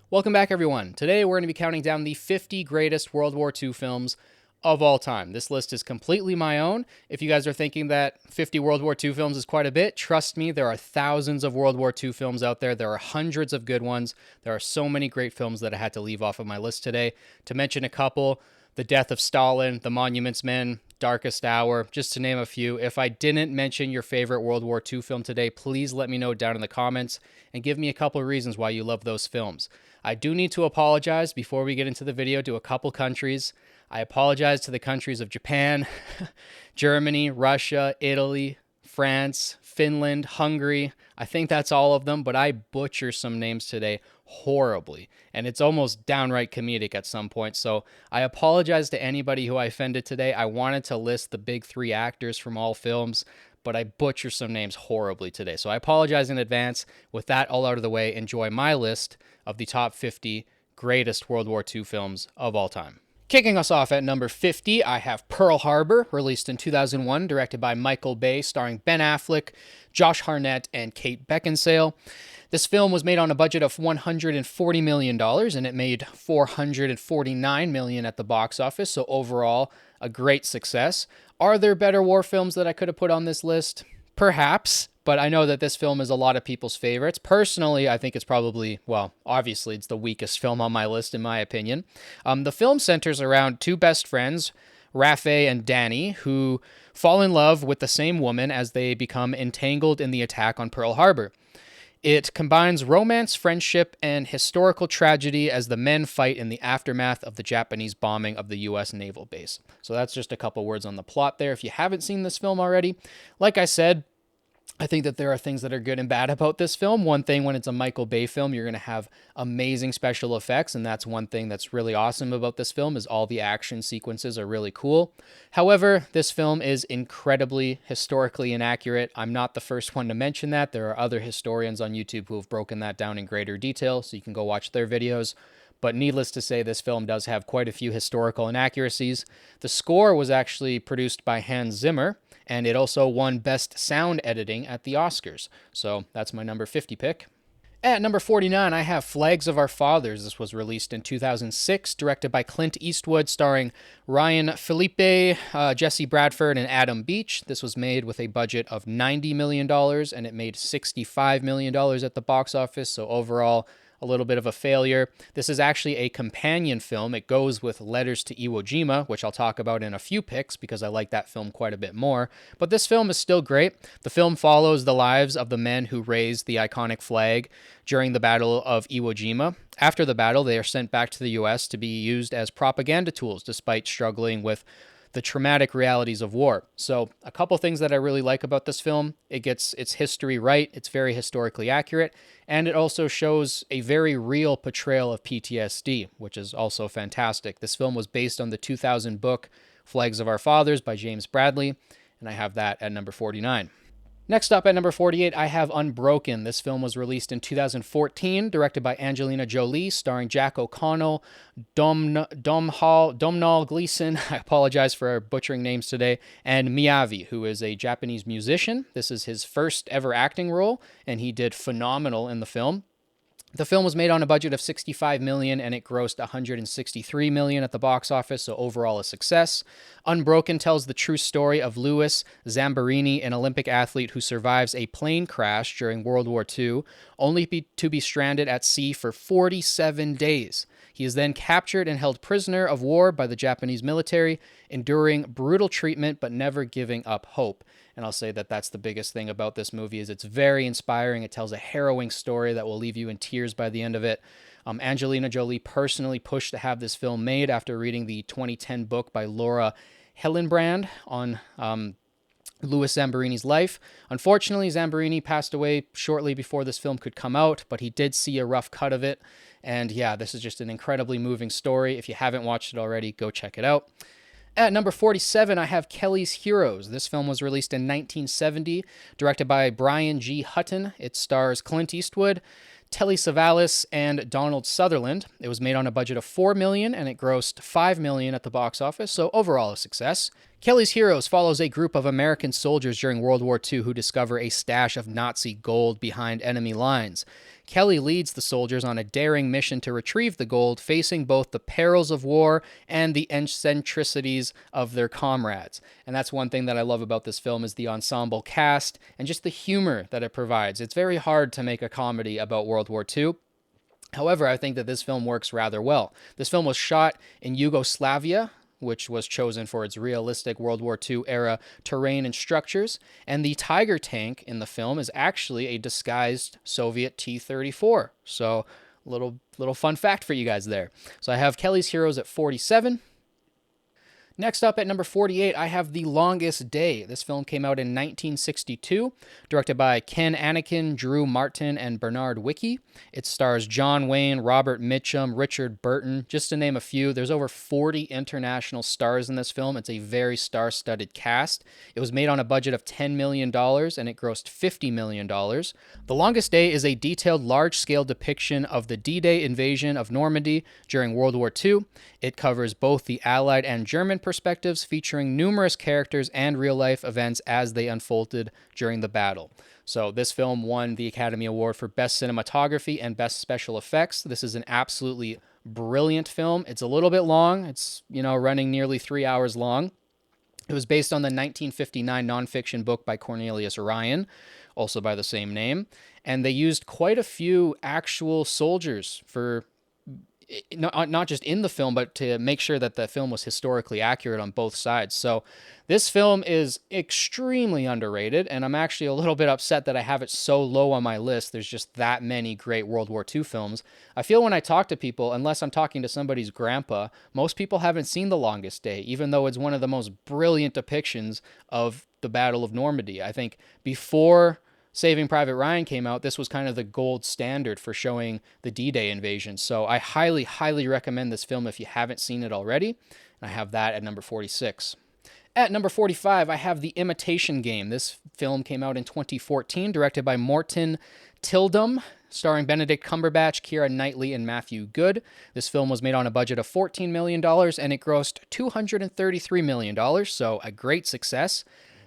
Welcome back, everyone. Today we're going to be counting down the 50 greatest World War II films of all time. This list is completely my own. If you guys are thinking that 50 World War II films is quite a bit, trust me, there are thousands of World War II films out there. There are hundreds of good ones. There are so many great films that I had to leave off of my list today. To mention a couple, The Death of Stalin, The Monuments Men, Darkest Hour, just to name a few. If I didn't mention your favorite World War II film today, please let me know down in the comments and give me a couple of reasons why you love those films. I do need to apologize before we get into the video to a couple countries. I apologize to the countries of Japan, Germany, Russia, Italy, France, Finland, Hungary. I think that's all of them, but I butcher some names today horribly, and it's almost downright comedic at some point. So I apologize to anybody who I offended today. I wanted to list the big three actors from all films, but I butcher some names horribly today. So I apologize in advance. With that all out of the way, enjoy my list of the top 50 greatest World War II films of all time. Kicking us off at number 50, I have Pearl Harbor, released in 2001, directed by Michael Bay, starring Ben Affleck, Josh Hartnett, and Kate Beckinsale. This film was made on a budget of $140 million, and it made $449 million at the box office, so overall, a great success. Are there better war films that I could have put on this list? Perhaps, but I know that this film is a lot of people's favorites. Personally, I think it's probably, well, obviously it's the weakest film on my list, in my opinion. The film centers around two best friends, Rafe and Danny, who fall in love with the same woman as they become entangled in the attack on Pearl Harbor. It combines romance, friendship, and historical tragedy as the men fight in the aftermath of the Japanese bombing of the U.S. naval base. So that's just a couple words on the plot there. If you haven't seen this film already, like I said, I think that there are things that are good and bad about this film. One thing, when it's a Michael Bay film, you're going to have amazing special effects, and that's one thing that's really awesome about this film is all the action sequences are really cool. However, this film is incredibly historically inaccurate. I'm not the first one to mention that. There are other historians on YouTube who have broken that down in greater detail, so you can go watch their videos. But needless to say, this film does have quite a few historical inaccuracies. The score was actually produced by Hans Zimmer, and it also won Best Sound Editing at the Oscars. So that's my number 50 pick. At number 49, I have Flags of Our Fathers. This was released in 2006, directed by Clint Eastwood, starring Ryan Phillippe, Jesse Bradford, and Adam Beach. This was made with a budget of $90 million, and it made $65 million at the box office. So overall, a little bit of a failure. This is actually a companion film. It goes with Letters to Iwo Jima, which I'll talk about in a few picks because I like that film quite a bit more. But this film is still great. The film follows the lives of the men who raised the iconic flag during the Battle of Iwo Jima. After the battle, they are sent back to the U.S. to be used as propaganda tools, despite struggling with the traumatic realities of war. So a couple things that I really like about this film: it gets its history right, it's very historically accurate, and it also shows a very real portrayal of PTSD, which is also fantastic. This film was based on the 2000 book Flags of Our Fathers by James Bradley, and I have that at number 49. Next up at number 48, I have Unbroken. This film was released in 2014, directed by Angelina Jolie, starring Jack O'Connell, Domhnall Gleeson, I apologize for butchering names today, and Miyavi, who is a Japanese musician. This is his first ever acting role, and he did phenomenal in the film. The film was made on a budget of $65 million, and it grossed $163 million at the box office, so overall a success. Unbroken tells the true story of Louis Zamperini, an Olympic athlete who survives a plane crash during World War II, only to be stranded at sea for 47 days. He is then captured and held prisoner of war by the Japanese military, enduring brutal treatment but never giving up hope. And I'll say that that's the biggest thing about this movie is it's very inspiring. It tells a harrowing story that will leave you in tears by the end of it. Angelina Jolie personally pushed to have this film made after reading the 2010 book by Laura Hillenbrand on Louis Zamperini's life. Unfortunately, Zamperini passed away shortly before this film could come out, but he did see a rough cut of it. And yeah, this is just an incredibly moving story. If you haven't watched it already, go check it out. At number 47, I have Kelly's Heroes. This film was released in 1970, directed by Brian G. Hutton. It stars Clint Eastwood, Telly Savalas, and Donald Sutherland. It was made on a budget of $4 million, and it grossed $5 million at the box office, so overall a success. Kelly's Heroes follows a group of American soldiers during World War II who discover a stash of Nazi gold behind enemy lines. Kelly leads the soldiers on a daring mission to retrieve the gold, facing both the perils of war and the eccentricities of their comrades. And that's one thing that I love about this film is the ensemble cast and just the humor that it provides. It's very hard to make a comedy about World War II. However, I think that this film works rather well. This film was shot in Yugoslavia, which was chosen for its realistic World War II era terrain and structures. And the Tiger tank in the film is actually a disguised Soviet T-34. So, little fun fact for you guys there. So I have Kelly's Heroes at 47. Next up at number 48, I have The Longest Day. This film came out in 1962, directed by Ken Anakin, Drew Martin, and Bernard Wicki. It stars John Wayne, Robert Mitchum, Richard Burton, just to name a few. There's over 40 international stars in this film. It's a very star-studded cast. It was made on a budget of $10 million, and it grossed $50 million. The Longest Day is a detailed, large-scale depiction of the D-Day invasion of Normandy during World War II. It covers both the Allied and German perspectives, featuring numerous characters and real-life events as they unfolded during the battle. So this film won the Academy Award for Best Cinematography and Best Special Effects. This is an absolutely brilliant film. It's a little bit long. It's, running nearly 3 hours long. It was based on the 1959 nonfiction book by Cornelius Ryan, also by the same name. And they used quite a few actual soldiers for not just in the film, but to make sure that the film was historically accurate on both sides. So this film is extremely underrated, and I'm actually a little bit upset that I have it so low on my list. There's just that many great World War II films. I feel when I talk to people, unless I'm talking to somebody's grandpa, most people haven't seen The Longest Day, even though it's one of the most brilliant depictions of the Battle of Normandy. I think before Saving Private Ryan came out, this was kind of the gold standard for showing the D-Day invasion. So I highly, highly recommend this film if you haven't seen it already. And I have that at number 46. At number 45, I have The Imitation Game. This film came out in 2014, directed by Morton Tildum, starring Benedict Cumberbatch, Keira Knightley, and Matthew Good. This film was made on a budget of $14 million, and it grossed $233 million, so a great success.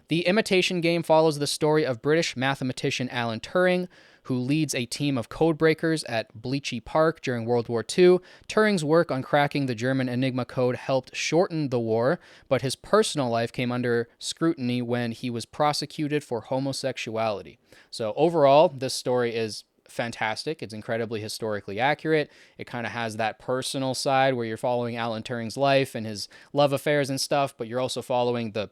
The Imitation Game follows the story of British mathematician Alan Turing, who leads a team of codebreakers at Bletchley Park during World War II. Turing's work on cracking the German Enigma code helped shorten the war, but his personal life came under scrutiny when he was prosecuted for homosexuality. So overall, this story is fantastic. It's incredibly historically accurate. It kind of has that personal side where you're following Alan Turing's life and his love affairs and stuff, but you're also following the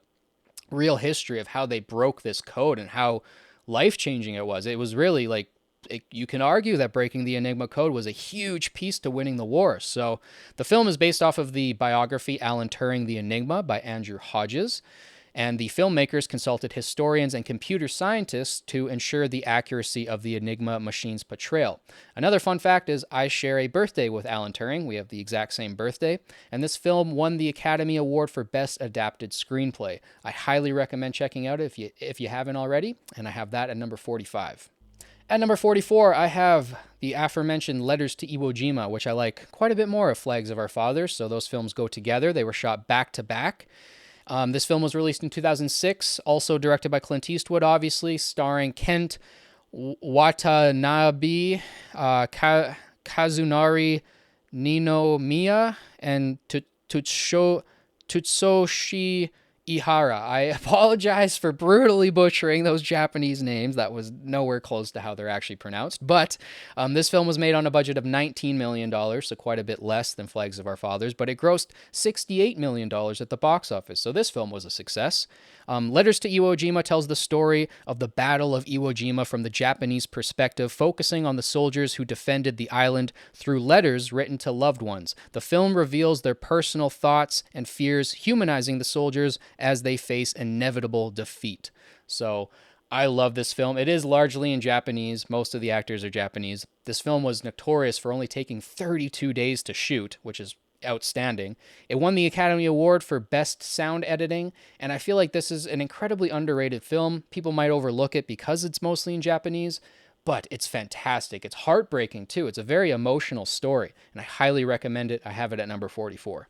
real history of how they broke this code and how life-changing it was. It was really you can argue that breaking the Enigma code was a huge piece to winning the war. So the film is based off of the biography Alan Turing, The Enigma by Andrew Hodges. And the filmmakers consulted historians and computer scientists to ensure the accuracy of the Enigma machine's portrayal. Another fun fact is I share a birthday with Alan Turing. We have the exact same birthday. And this film won the Academy Award for Best Adapted Screenplay. I highly recommend checking out it if you haven't already. And I have that at number 45. At number 44, I have the aforementioned Letters to Iwo Jima, which I like quite a bit more of Flags of Our Fathers. So those films go together. They were shot back to back. This film was released in 2006, also directed by Clint Eastwood, obviously, starring Kent Watanabe, Kazunari Ninomiya, and Tutsushi Ihara. I apologize for brutally butchering those Japanese names. That was nowhere close to how they're actually pronounced. But this film was made on a budget of $19 million, so quite a bit less than Flags of Our Fathers, but it grossed $68 million at the box office. So this film was a success. Letters to Iwo Jima tells the story of the Battle of Iwo Jima from the Japanese perspective, focusing on the soldiers who defended the island through letters written to loved ones. The film reveals their personal thoughts and fears, humanizing the soldiers as they face inevitable defeat. So I love this film. It is largely in Japanese. Most of the actors are Japanese. This film was notorious for only taking 32 days to shoot, which is outstanding. It won the Academy Award for Best Sound Editing, and I feel like this is an incredibly underrated film. People might overlook it because it's mostly in Japanese, but it's fantastic. It's heartbreaking too. It's a very emotional story, and I highly recommend it. I have it at number 44.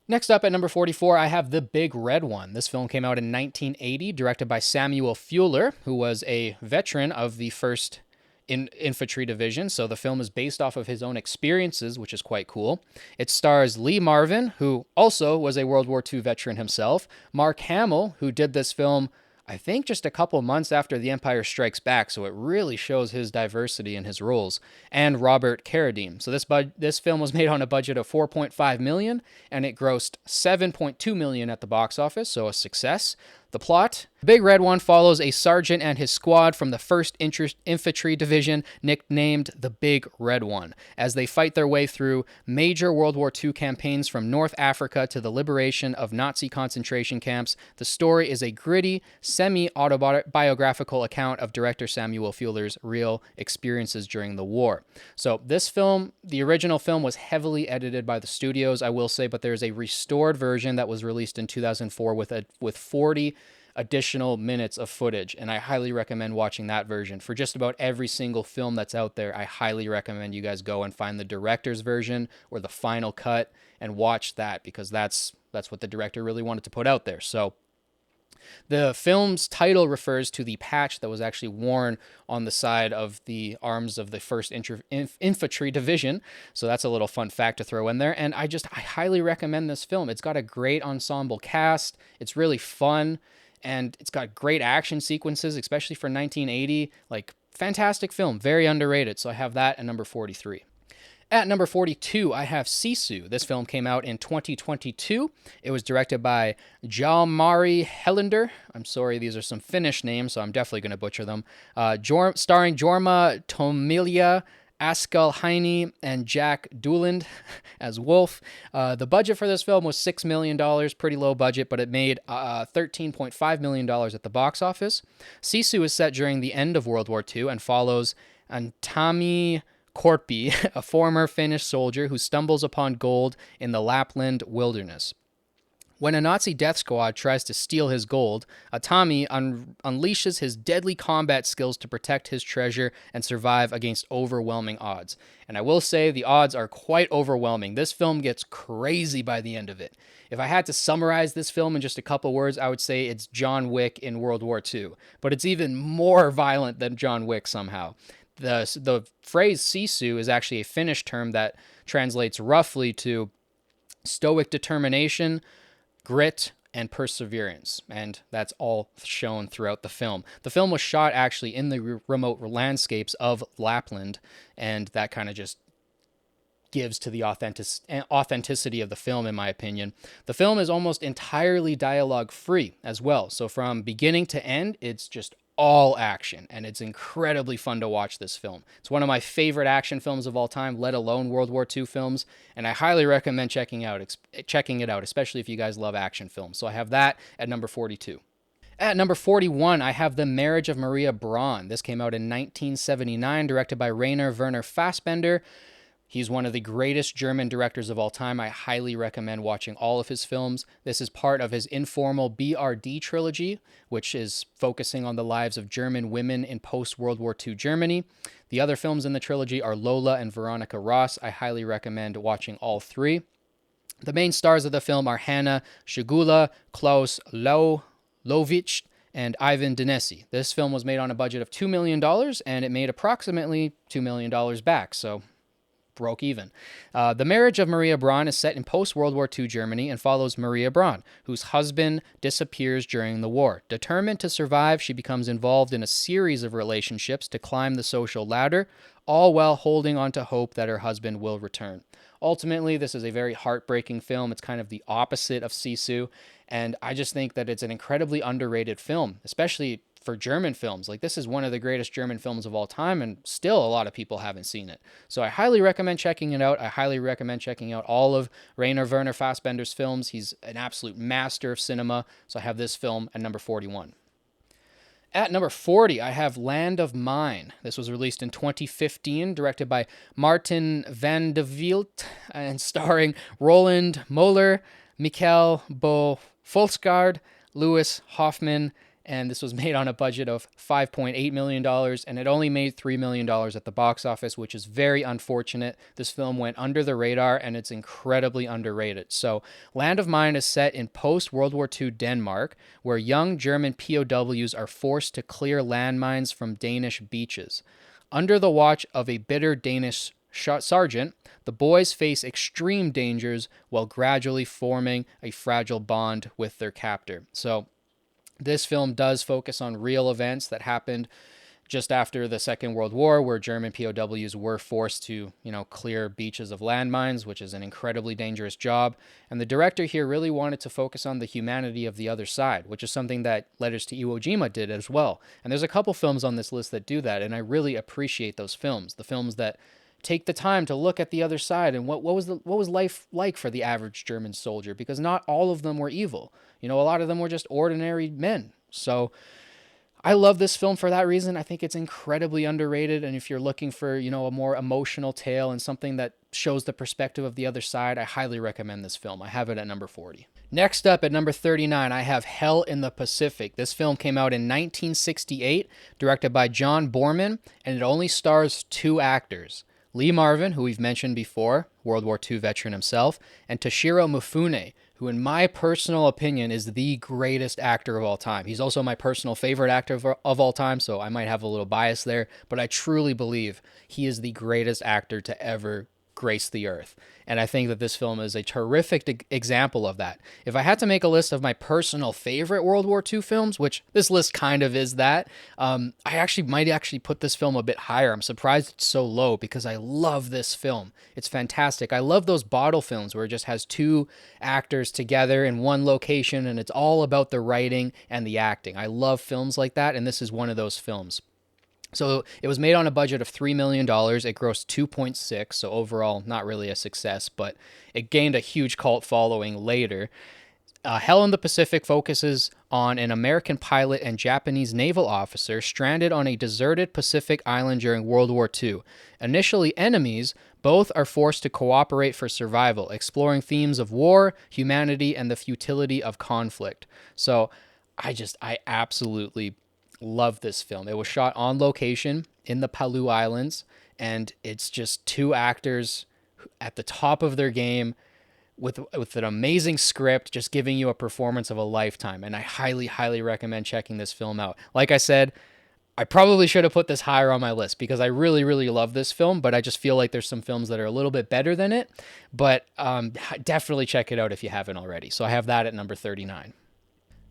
Next up at number 44, I have The Big Red One. This film came out in 1980, directed by Samuel Fuller, who was a veteran of the 1st Infantry Division. So the film is based off of his own experiences, which is quite cool. It stars Lee Marvin, who also was a World War II veteran himself, Mark Hamill, who did this film I think just a couple months after The Empire Strikes Back, so it really shows his diversity in his roles, and Robert Carradine. So this film was made on a budget of $4.5 million, and it grossed $7.2 million at the box office, so a success. The plot: The Big Red One follows a sergeant and his squad from the 1st Infantry Division, nicknamed the Big Red One, as they fight their way through major World War II campaigns from North Africa to the liberation of Nazi concentration camps. The story is a gritty, semi-autobiographical account of director Samuel Fuller's real experiences during the war. So this film, the original film, was heavily edited by the studios, I will say, but there's a restored version that was released in 2004 with 40 additional minutes of footage, and I highly recommend watching that version. For just about every single film that's out there, I highly recommend you guys go and find the director's version or the final cut and watch that, because that's what the director really wanted to put out there. So the film's title refers to the patch that was actually worn on the side of the arms of the 1st Infantry Division. So that's a little fun fact to throw in there. And I highly recommend this film. It's got a great ensemble cast. It's really fun. And it's got great action sequences, especially for 1980. Like, fantastic film. Very underrated. So I have that at number 43. At number 42, I have Sisu. This film came out in 2022. It was directed by Jalmari Helander. I'm sorry, these are some Finnish names, so I'm definitely going to butcher them. Starring Jorma Tomilia, Askell Heine, and Jack Dooland as Wolf. The budget for this film was $6 million, pretty low budget, but it made $13.5 million at the box office. Sisu is set during the end of World War II and follows Antami Korpi, a former Finnish soldier who stumbles upon gold in the Lapland wilderness. When a Nazi death squad tries to steal his gold, Atami unleashes his deadly combat skills to protect his treasure and survive against overwhelming odds. And I will say the odds are quite overwhelming. This film gets crazy by the end of it. If I had to summarize this film in just a couple words, I would say it's John Wick in World War II. But it's even more violent than John Wick somehow. The phrase sisu is actually a Finnish term that translates roughly to stoic determination, grit, and perseverance, and that's all shown throughout the film. The film was shot actually in the remote landscapes of Lapland, and that kind of just gives to the authenticity of the film, in my opinion. The film is almost entirely dialogue-free as well, so from beginning to end, it's just all action, and it's incredibly fun to watch this film. It's one of my favorite action films of all time, let alone World War II films, and I highly recommend checking it out, especially if you guys love action films. So I have that at number 42. At number 41, I have The Marriage of Maria Braun. This came out in 1979, directed by Rainer Werner Fassbinder. He's one of the greatest German directors of all time. I highly recommend watching all of his films. This is part of his informal BRD trilogy, which is focusing on the lives of German women in post-World War II Germany. The other films in the trilogy are Lola and Veronica Ross. I highly recommend watching all three. The main stars of the film are Hanna Schugula, Klaus Lovich, and Ivan Denesi. This film was made on a budget of $2 million, and it made approximately $2 million back, so broke even. The Marriage of Maria Braun is set in post-World War II Germany and follows Maria Braun, whose husband disappears during the war. Determined to survive, she becomes involved in a series of relationships to climb the social ladder, all while holding on to hope that her husband will return. Ultimately, this is a very heartbreaking film. It's kind of the opposite of Sisu, and I just think that it's an incredibly underrated film, especially for German films. Like, this is one of the greatest German films of all time, and still a lot of people haven't seen it. So I highly recommend checking it out. I highly recommend checking out all of Rainer Werner Fassbinder's films. He's an absolute master of cinema. So I have this film at number 41. At number 40, I have Land of Mine. This was released in 2015, directed by Martin van de Wielt, and starring Roland Moller, Mikkel Bo Folsgaard, Louis Hoffman, and this was made on a budget of $5.8 million, and it only made $3 million at the box office, which is very unfortunate. This film went under the radar, and it's incredibly underrated. So, Land of Mine is set in post-World War II Denmark, where young German POWs are forced to clear landmines from Danish beaches. Under the watch of a bitter Danish sergeant, the boys face extreme dangers while gradually forming a fragile bond with their captor. So, this film does focus on real events that happened just after the Second World War, where German POWs were forced to, clear beaches of landmines, which is an incredibly dangerous job. And the director here really wanted to focus on the humanity of the other side, which is something that Letters to Iwo Jima did as well. And there's a couple films on this list that do that, and I really appreciate those films. The films that take the time to look at the other side and what was life like for the average German soldier, because not all of them were evil. A lot of them were just ordinary men. So I love this film for that reason. I think it's incredibly underrated, and if you're looking for, a more emotional tale and something that shows the perspective of the other side, I highly recommend this film. I have it at number 40. Next up at number 39, I have Hell in the Pacific. This film came out in 1968, directed by John Boorman, and it only stars two actors: Lee Marvin, who we've mentioned before, World War II veteran himself, and Toshiro Mifune, who in my personal opinion is the greatest actor of all time. He's also my personal favorite actor of all time, so I might have a little bias there, but I truly believe he is the greatest actor to ever grace the earth. And I think that this film is a terrific example of that. If I had to make a list of my personal favorite World War II films, which this list kind of is that, I might put this film a bit higher. I'm surprised it's so low because I love this film. It's fantastic. I love those bottle films where it just has two actors together in one location and it's all about the writing and the acting. I love films like that, and this is one of those films. So it was made on a budget of $3 million. It grossed 2.6, so overall not really a success, but it gained a huge cult following later. Hell in the Pacific focuses on an American pilot and Japanese naval officer stranded on a deserted Pacific island during World War II. Initially enemies, both are forced to cooperate for survival, exploring themes of war, humanity, and the futility of conflict. So I absolutely love this film. It was shot on location in the Palau Islands, and it's just two actors at the top of their game with an amazing script, just giving you a performance of a lifetime. And I highly, highly recommend checking this film out. Like I said, I probably should have put this higher on my list because I really, really love this film, but I just feel like there's some films that are a little bit better than it. But definitely check it out if you haven't already. So I have that at number 39.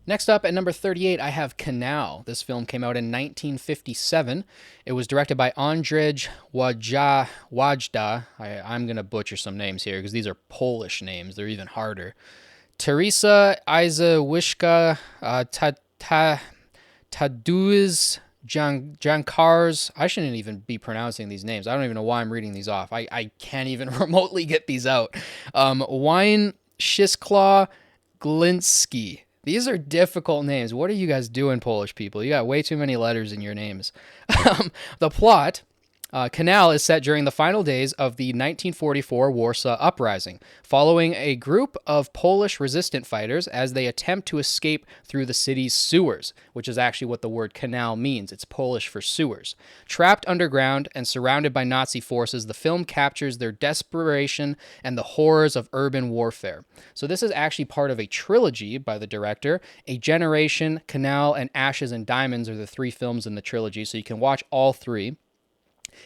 Next up at number 38, I have Canal. This film came out in 1957. It was directed by Andrzej Wajda. I'm going to butcher some names here because these are Polish names. They're even harder. Teresa Izawiszka, Tadeusz Jankars. I shouldn't even be pronouncing these names. I don't even know why I'm reading these off. I can't even remotely get these out. Wojciech Glinski. These are difficult names. What are you guys doing, Polish people? You got way too many letters in your names. The plot, Canal is set during the final days of the 1944 Warsaw Uprising, following a group of Polish resistant fighters as they attempt to escape through the city's sewers, which is actually what the word canal means. It's Polish for sewers. Trapped underground and surrounded by Nazi forces, the film captures their desperation and the horrors of urban warfare. So this is actually part of a trilogy by the director. A Generation, Canal, and Ashes and Diamonds are the three films in the trilogy, so you can watch all three.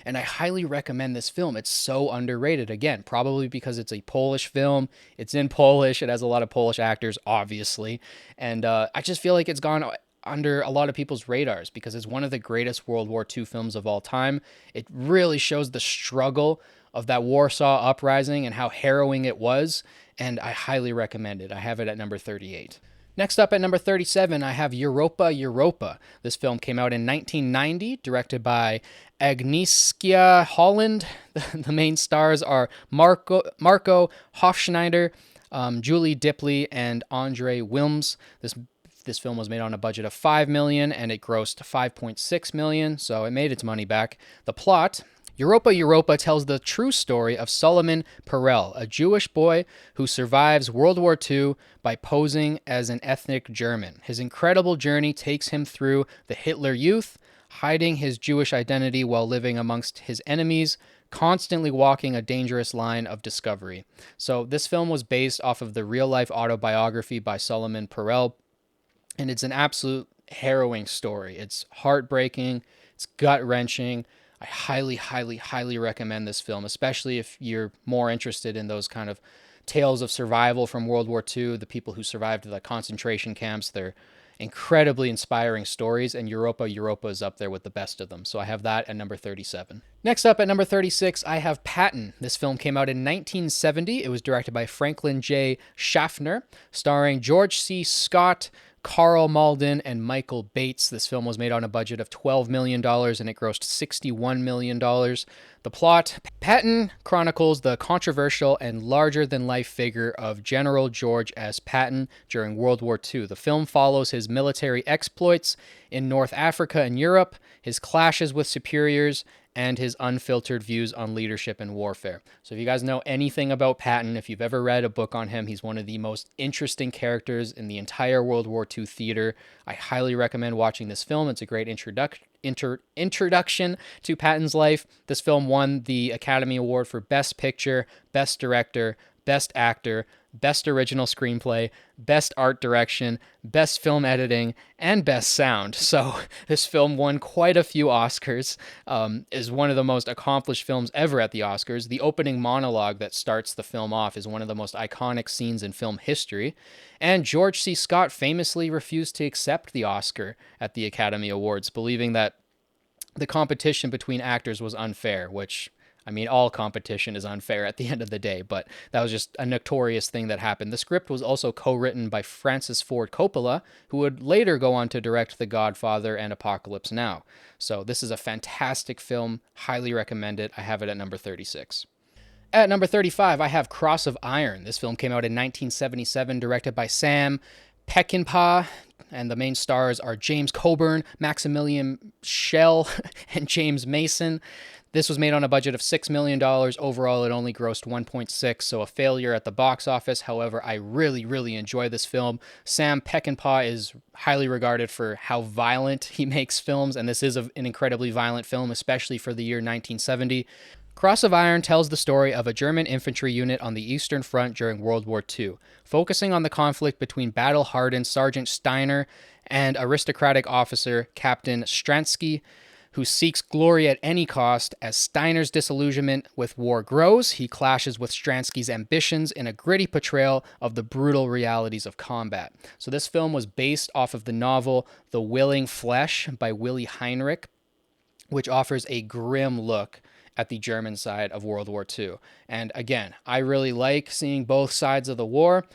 And I highly recommend this film. It's so underrated. Again, probably because it's a Polish film. It's in Polish. It has a lot of Polish actors, obviously. And I just feel like it's gone under a lot of people's radars because it's one of the greatest World War II films of all time. It really shows the struggle of that Warsaw Uprising and how harrowing it was. And I highly recommend it. I have it at number 38. Next up at number 37, I have Europa, Europa. This film came out in 1990, directed by Agnieszka Holland. The main stars are Marco Hofschneider, Julie Dipley, and Andre Wilms. This film was made on a budget of $5 million, and it grossed $5.6 million, so it made its money back. The plot: Europa Europa tells the true story of Solomon Perel, a Jewish boy who survives World War II by posing as an ethnic German. His incredible journey takes him through the Hitler Youth, hiding his Jewish identity while living amongst his enemies, constantly walking a dangerous line of discovery. So, this film was based off of the real life autobiography by Solomon Perel, and it's an absolute harrowing story. It's heartbreaking, it's gut wrenching. I highly, highly, highly recommend this film, especially if you're more interested in those kind of tales of survival from World War II, the people who survived the concentration camps. They're incredibly inspiring stories, and Europa Europa is up there with the best of them. So I have that at number 37. Next up at number 36, I have Patton. This film came out in 1970. It was directed by Franklin J. Schaffner, starring George C. Scott, Carl Malden, and Michael Bates. This film was made on a budget of $12 million and it grossed $61 million. The plot: Patton chronicles the controversial and larger-than-life figure of General George S. Patton during World War II. The film follows his military exploits in North Africa and Europe, his clashes with superiors, and his unfiltered views on leadership and warfare. So if you guys know anything about Patton, if you've ever read a book on him, he's one of the most interesting characters in the entire World War II theater. I highly recommend watching this film. It's a great introduction to Patton's life. This film won the Academy Award for Best Picture, Best Director, Best Actor, Best Original Screenplay, Best Art Direction, Best Film Editing, and Best Sound. So this film won quite a few Oscars, is one of the most accomplished films ever at the Oscars. The opening monologue that starts the film off is one of the most iconic scenes in film history. And George C. Scott famously refused to accept the Oscar at the Academy Awards, believing that the competition between actors was unfair, which, I mean, all competition is unfair at the end of the day, but that was just a notorious thing that happened. The script was also co-written by Francis Ford Coppola, who would later go on to direct The Godfather and Apocalypse Now. So this is a fantastic film. Highly recommend it. I have it at number 36. At number 35, I have Cross of Iron. This film came out in 1977, directed by Sam Peckinpah, and the main stars are James Coburn, Maximilian Schell, and James Mason. This was made on a budget of $6 million. Overall, it only grossed 1.6, so a failure at the box office. However, I really, really enjoy this film. Sam Peckinpah is highly regarded for how violent he makes films, and this is an incredibly violent film, especially for the year 1970. Cross of Iron tells the story of a German infantry unit on the Eastern Front during World War II, focusing on the conflict between battle-hardened Sergeant Steiner and aristocratic officer Captain Stransky, who seeks glory at any cost. As Steiner's disillusionment with war grows, he clashes with Stransky's ambitions in a gritty portrayal of the brutal realities of combat. So this film was based off of the novel The Willing Flesh by Willy Heinrich, which offers a grim look at the German side of World War II. And again, I really like seeing both sides of the war,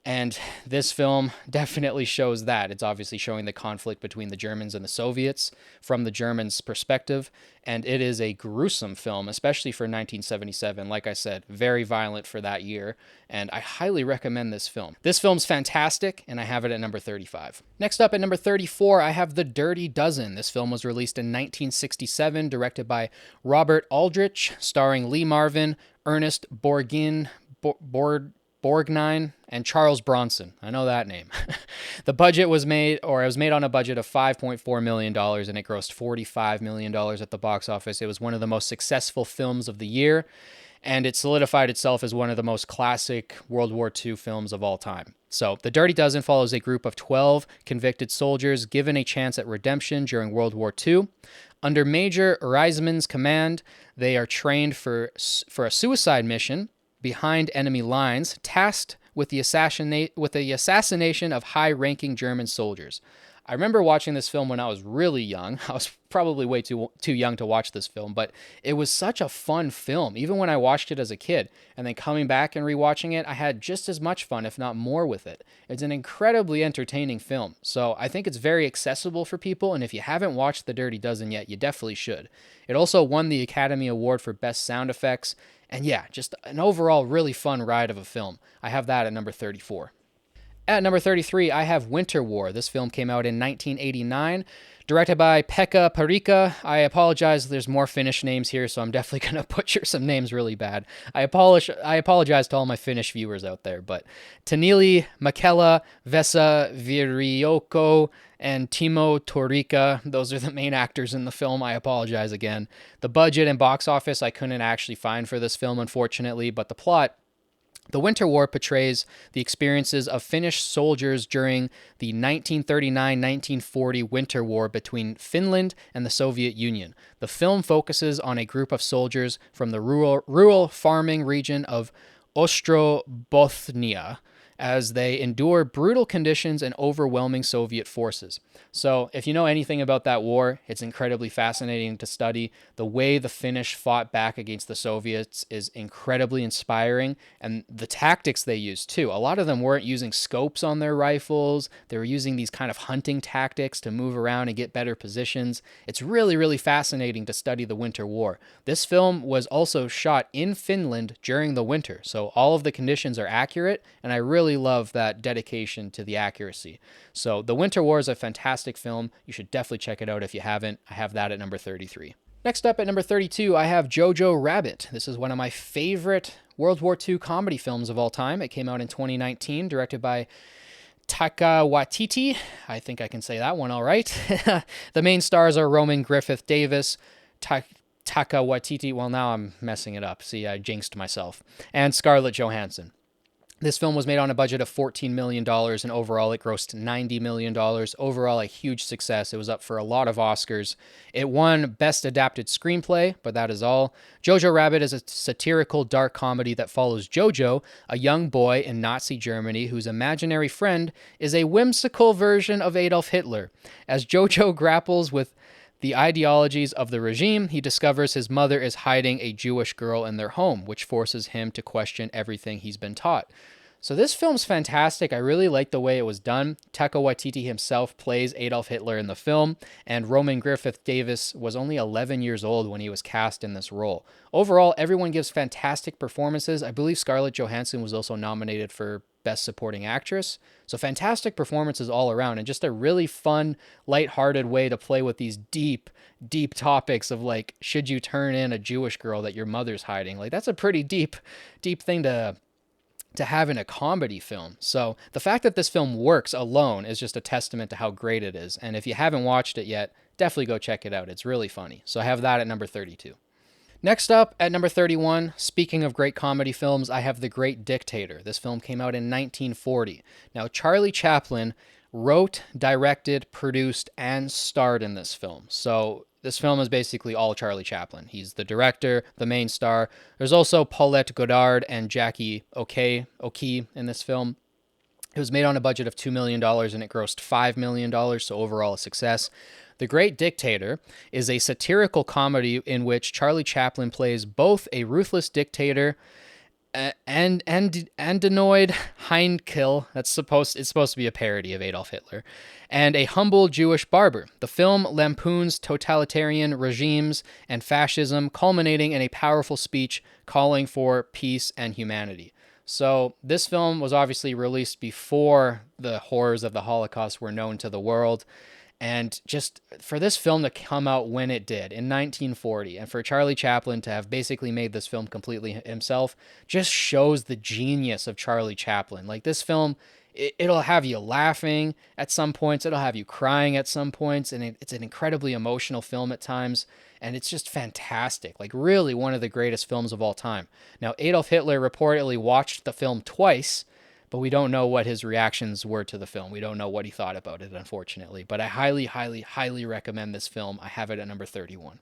and this film definitely shows that. It's obviously showing the conflict between the Germans and the Soviets from the Germans' perspective, and it is a gruesome film, especially for 1977. Like I said, very violent for that year, and I highly recommend this film. This film's fantastic, and I have it at number 35. Next up at number 34, I have The Dirty Dozen. This film was released in 1967, directed by Robert Aldrich, starring Lee Marvin, Ernest Borgnine, and Charles Bronson. I know that name. It was made on a budget of $5.4 million, and it grossed $45 million at the box office. It was one of the most successful films of the year, and it solidified itself as one of the most classic World War II films of all time. So, The Dirty Dozen follows a group of 12 convicted soldiers given a chance at redemption during World War II. Under Major Reisman's command, they are trained for a suicide mission behind enemy lines, tasked with the assassination of high-ranking German soldiers. I remember watching this film when I was really young. I was probably way too young to watch this film, but it was such a fun film, even when I watched it as a kid. And then coming back and rewatching it, I had just as much fun, if not more, with it. It's an incredibly entertaining film, so I think it's very accessible for people, and if you haven't watched The Dirty Dozen yet, you definitely should. It also won the Academy Award for Best Sound Effects, and yeah, just an overall really fun ride of a film. I have that at number 34. At number 33, I have Winter War. This film came out in 1989, Directed by Pekka Parikka. I apologize. There's more Finnish names here, so I'm definitely going to butcher some names really bad. I apologize to all my Finnish viewers out there. But Taneli Makela, Vesa Virioko, and Timo Torika. Those are the main actors in the film. I apologize again. The budget and box office I couldn't actually find for this film, unfortunately, but the plot. The Winter War portrays the experiences of Finnish soldiers during the 1939-1940 Winter War between Finland and the Soviet Union. The film focuses on a group of soldiers from the rural farming region of Ostrobothnia as they endure brutal conditions and overwhelming Soviet forces. So, if you know anything about that war, it's incredibly fascinating to study. The way the Finnish fought back against the Soviets is incredibly inspiring, and the tactics they used too. A lot of them weren't using scopes on their rifles. They were using these kind of hunting tactics to move around and get better positions. It's really, really fascinating to study the Winter War. This film was also shot in Finland during the winter, so all of the conditions are accurate, and I really love that dedication to the accuracy. So The Winter War is a fantastic film. You should definitely check it out if you haven't. I have that at number 33. Next up at number 32, I have Jojo Rabbit. This is one of my favorite World War II comedy films of all time. It came out in 2019, directed by Taika Waititi. I think I can say that one all right. The main stars are Roman Griffith Davis, Taika Waititi. Well, now I'm messing it up. See, I jinxed myself. And Scarlett Johansson. This film was made on a budget of $14 million, and overall it grossed $90 million. Overall, a huge success. It was up for a lot of Oscars. It won Best Adapted Screenplay, but that is all. Jojo Rabbit is a satirical dark comedy that follows Jojo, a young boy in Nazi Germany whose imaginary friend is a whimsical version of Adolf Hitler. As Jojo grapples with the ideologies of the regime, he discovers his mother is hiding a Jewish girl in their home, which forces him to question everything he's been taught. So this film's fantastic. I really like the way it was done. Taika Waititi himself plays Adolf Hitler in the film, and Roman Griffith Davis was only 11 years old when he was cast in this role. Overall, everyone gives fantastic performances. I believe Scarlett Johansson was also nominated for Best Supporting Actress. So fantastic performances all around, and just a really fun, lighthearted way to play with these deep topics of like, should you turn in a Jewish girl that your mother's hiding? Like, that's a pretty deep thing to have in a comedy film. So the fact that this film works alone is just a testament to how great it is. And if you haven't watched it yet, definitely go check it out. It's really funny. So I have that at number 32. Next up at number 31, speaking of great comedy films, I have The Great Dictator. This film came out in 1940. Now, Charlie Chaplin wrote, directed, produced, and starred in this film. So this film is basically all Charlie Chaplin. He's the director, the main star. There's also Paulette Goddard and Jackie O'Kee in this film. It was made on a budget of $2 million and it grossed $5 million, so overall a success. The Great Dictator is a satirical comedy in which Charlie Chaplin plays both a ruthless dictator and Andenoid Heinkill. It's supposed to be a parody of Adolf Hitler, and a humble Jewish barber. The film lampoons totalitarian regimes and fascism, culminating in a powerful speech calling for peace and humanity. So this film was obviously released before the horrors of the Holocaust were known to the world. And just for this film to come out when it did in 1940, and for Charlie Chaplin to have basically made this film completely himself, just shows the genius of Charlie Chaplin. Like, this film, it'll have you laughing at some points, it'll have you crying at some points, and it's an incredibly emotional film at times, and it's just fantastic. Like, really one of the greatest films of all time. Now, Adolf Hitler reportedly watched the film twice, but we don't know what his reactions were to the film. We don't know what he thought about it, unfortunately. But I highly recommend this film. I have it at number 31.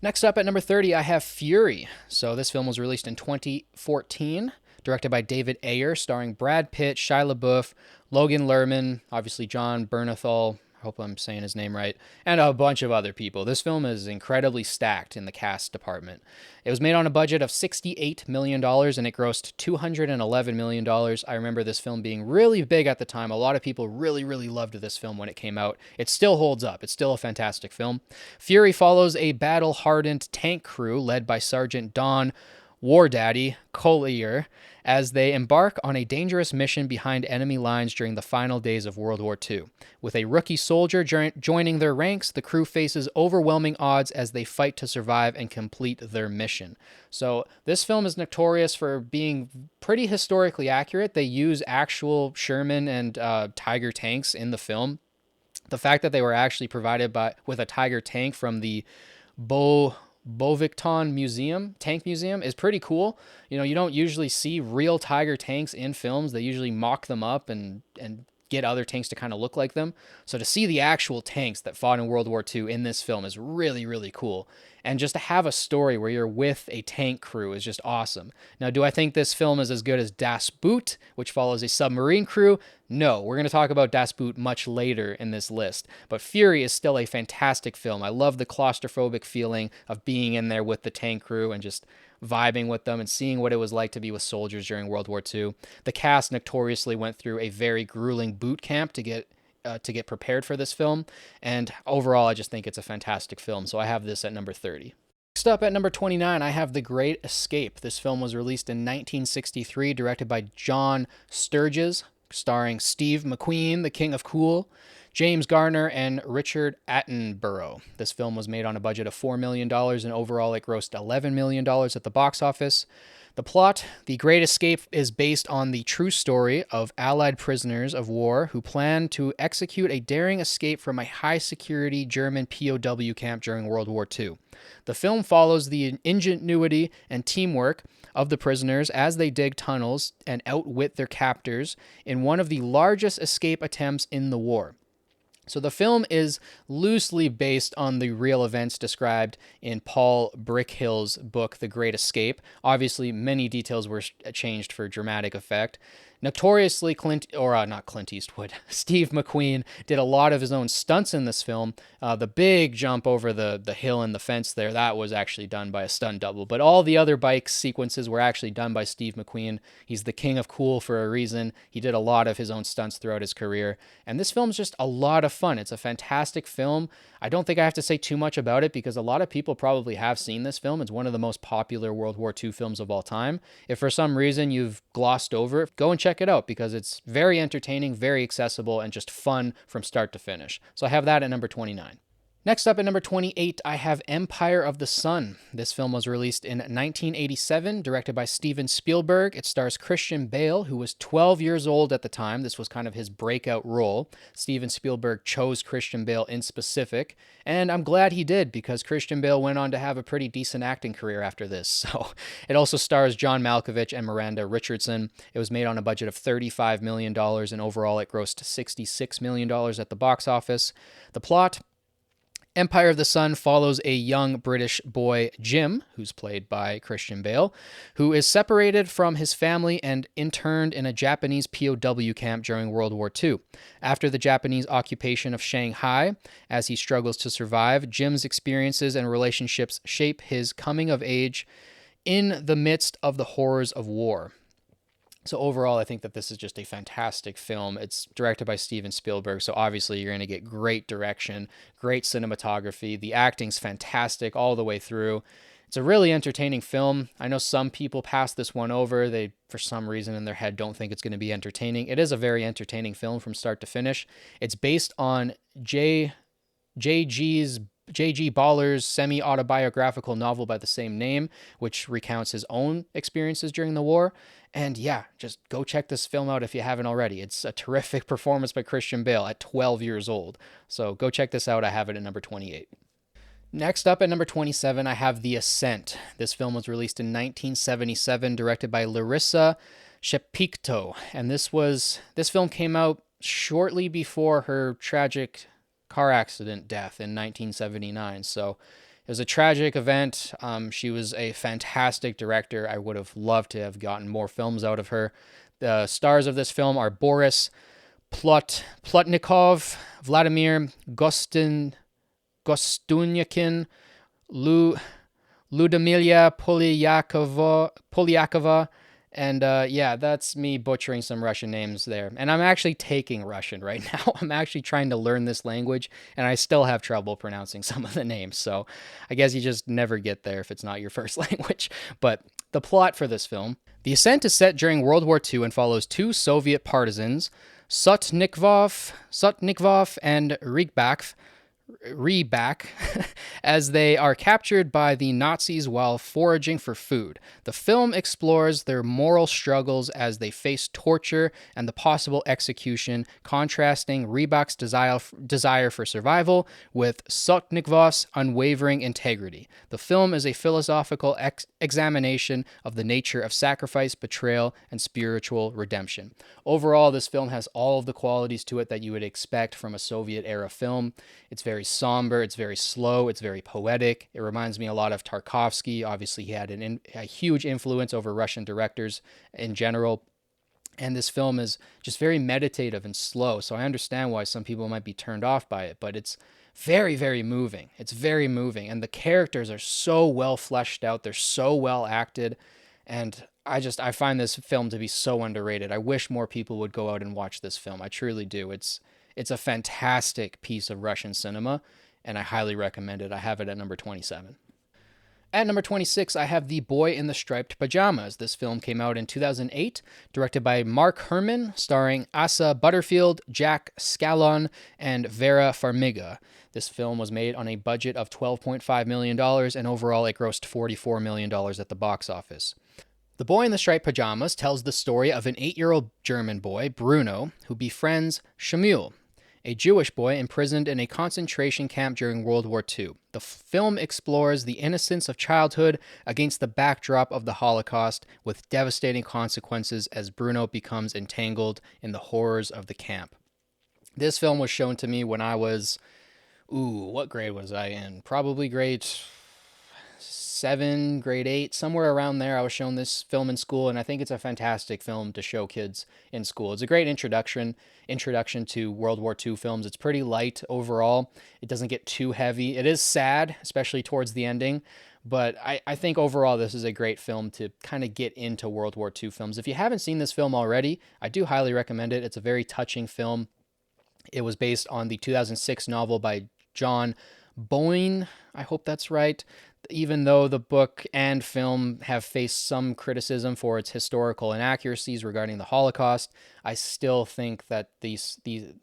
Next up at number 30, I have Fury. So this film was released in 2014, directed by David Ayer, starring Brad Pitt, Shia LaBeouf, Logan Lerman, obviously John Bernthal, I hope I'm saying his name right, and a bunch of other people. This film is incredibly stacked in the cast department. It was made on a budget of $68 million, and it grossed $211 million. I remember this film being really big at the time. A lot of people really loved this film when it came out. It still holds up. It's still a fantastic film. Fury follows a battle-hardened tank crew led by Sergeant Don War Daddy Collier as they embark on a dangerous mission behind enemy lines during the final days of World War II. With a rookie soldier joining their ranks, the crew faces overwhelming odds as they fight to survive and complete their mission. So, this film is notorious for being pretty historically accurate. They use actual Sherman and Tiger tanks in the film. The fact that they were actually provided with a Tiger tank from the Bovington Tank Museum is pretty cool. You know, you don't usually see real Tiger tanks in films. They usually mock them up and get other tanks to kind of look like them. So to see the actual tanks that fought in World War II in this film is really, really cool. And just to have a story where you're with a tank crew is just awesome. Now, do I think this film is as good as Das Boot, which follows a submarine crew? No, we're going to talk about Das Boot much later in this list. But Fury is still a fantastic film. I love the claustrophobic feeling of being in there with the tank crew and just vibing with them and seeing what it was like to be with soldiers during World War II. The cast notoriously went through a very grueling boot camp to get prepared for this film, and overall I just think it's a fantastic film, so I have this at number 30. Next up at number 29, I have The Great Escape. This film was released in 1963, directed by John Sturges, starring Steve McQueen, the King of Cool, James Garner, and Richard Attenborough. This film was made on a budget of $4 million, and overall it grossed $11 million at the box office. The plot: The Great Escape is based on the true story of Allied prisoners of war who plan to execute a daring escape from a high-security German POW camp during World War II. The film follows the ingenuity and teamwork of the prisoners as they dig tunnels and outwit their captors in one of the largest escape attempts in the war. So the film is loosely based on the real events described in Paul Brickhill's book, The Great Escape. Obviously, many details were changed for dramatic effect. Notoriously, Steve McQueen did a lot of his own stunts in this film. The big jump over the hill and the fence there, that was actually done by a stunt double. But all the other bike sequences were actually done by Steve McQueen. He's the king of cool for a reason. He did a lot of his own stunts throughout his career. And this film's just a lot of fun. It's a fantastic film. I don't think I have to say too much about it because a lot of people probably have seen this film. It's one of the most popular World War II films of all time. If for some reason you've glossed over it, go and check it out because it's very entertaining, very accessible, and just fun from start to finish. So I have that at number 29. Next up at number 28, I have Empire of the Sun. This film was released in 1987, directed by Steven Spielberg. It stars Christian Bale, who was 12 years old at the time. This was kind of his breakout role. Steven Spielberg chose Christian Bale in specific, and I'm glad he did because Christian Bale went on to have a pretty decent acting career after this. So it also stars John Malkovich and Miranda Richardson. It was made on a budget of $35 million, and overall it grossed $66 million at the box office. The plot: Empire of the Sun follows a young British boy, Jim, who's played by Christian Bale, who is separated from his family and interned in a Japanese POW camp during World War II. After the Japanese occupation of Shanghai, as he struggles to survive, Jim's experiences and relationships shape his coming of age in the midst of the horrors of war. So overall, I think that this is just a fantastic film. It's directed by Steven Spielberg, so obviously you're going to get great direction, great cinematography. The acting's fantastic all the way through. It's a really entertaining film. I know some people pass this one over. They, for some reason in their head, don't think it's going to be entertaining. It is a very entertaining film from start to finish. It's based on J.G. Baller's semi-autobiographical novel by the same name, which recounts his own experiences during the war. And yeah, just go check this film out if you haven't already. It's a terrific performance by Christian Bale at 12 years old. So go check this out. I have it at number 28. Next up at number 27, I have The Ascent. This film was released in 1977, directed by Larissa Shepikto. And this film came out shortly before her tragic car accident death in 1979. So it was a tragic event. She was a fantastic director. I would have loved to have gotten more films out of her. The stars of this film are Boris Plotnikov, Vladimir Gostunyakin, Ludmila Polyakova, and yeah, that's me butchering some Russian names there. And I'm actually taking Russian right now. I'm actually trying to learn this language, and I still have trouble pronouncing some of the names. So I guess you just never get there if it's not your first language. But The plot for this film: the ascent is set during World War II and follows two Soviet partisans, Sotnikov and Rybak, as they are captured by the Nazis while foraging for food. The film explores their moral struggles as they face torture and the possible execution, contrasting Rybak's desire for survival with Sotnikov's unwavering integrity. The film is a philosophical examination of the nature of sacrifice, betrayal, and spiritual redemption. Overall, this film has all of the qualities to it that you would expect from a Soviet-era film. It's very somber, it's very slow, it's very poetic. It reminds me a lot of Tarkovsky. Obviously, he had a huge influence over Russian directors in general. And this film is just very meditative and slow. So I understand why some people might be turned off by it, but it's very, very moving. It's very moving. And the characters are so well fleshed out. They're so well acted. And I find this film to be so underrated. I wish more people would go out and watch this film. I truly do. It's a fantastic piece of Russian cinema, and I highly recommend it. I have it at number 27. At number 26, I have The Boy in the Striped Pajamas. This film came out in 2008, directed by Mark Herman, starring Asa Butterfield, Jack Scallon, and Vera Farmiga. This film was made on a budget of $12.5 million, and overall it grossed $44 million at the box office. The Boy in the Striped Pajamas tells the story of an 8-year-old German boy, Bruno, who befriends Shmuel, a Jewish boy imprisoned in a concentration camp during World War II. The film explores the innocence of childhood against the backdrop of the Holocaust, with devastating consequences as Bruno becomes entangled in the horrors of the camp. This film was shown to me when I was, what grade was I in? Probably grade 7, grade 8, somewhere around there. I was shown this film in school, and I think it's a fantastic film to show kids in school. It's a great introduction to World War II films. It's pretty light overall. It doesn't get too heavy. It is sad, especially towards the ending, but I think overall this is a great film to kind of get into World War II films. If you haven't seen this film already, I do highly recommend it. It's a very touching film. It was based on the 2006 novel by John Boyne. I hope that's right. Even though the book and film have faced some criticism for its historical inaccuracies regarding the Holocaust, I still think that the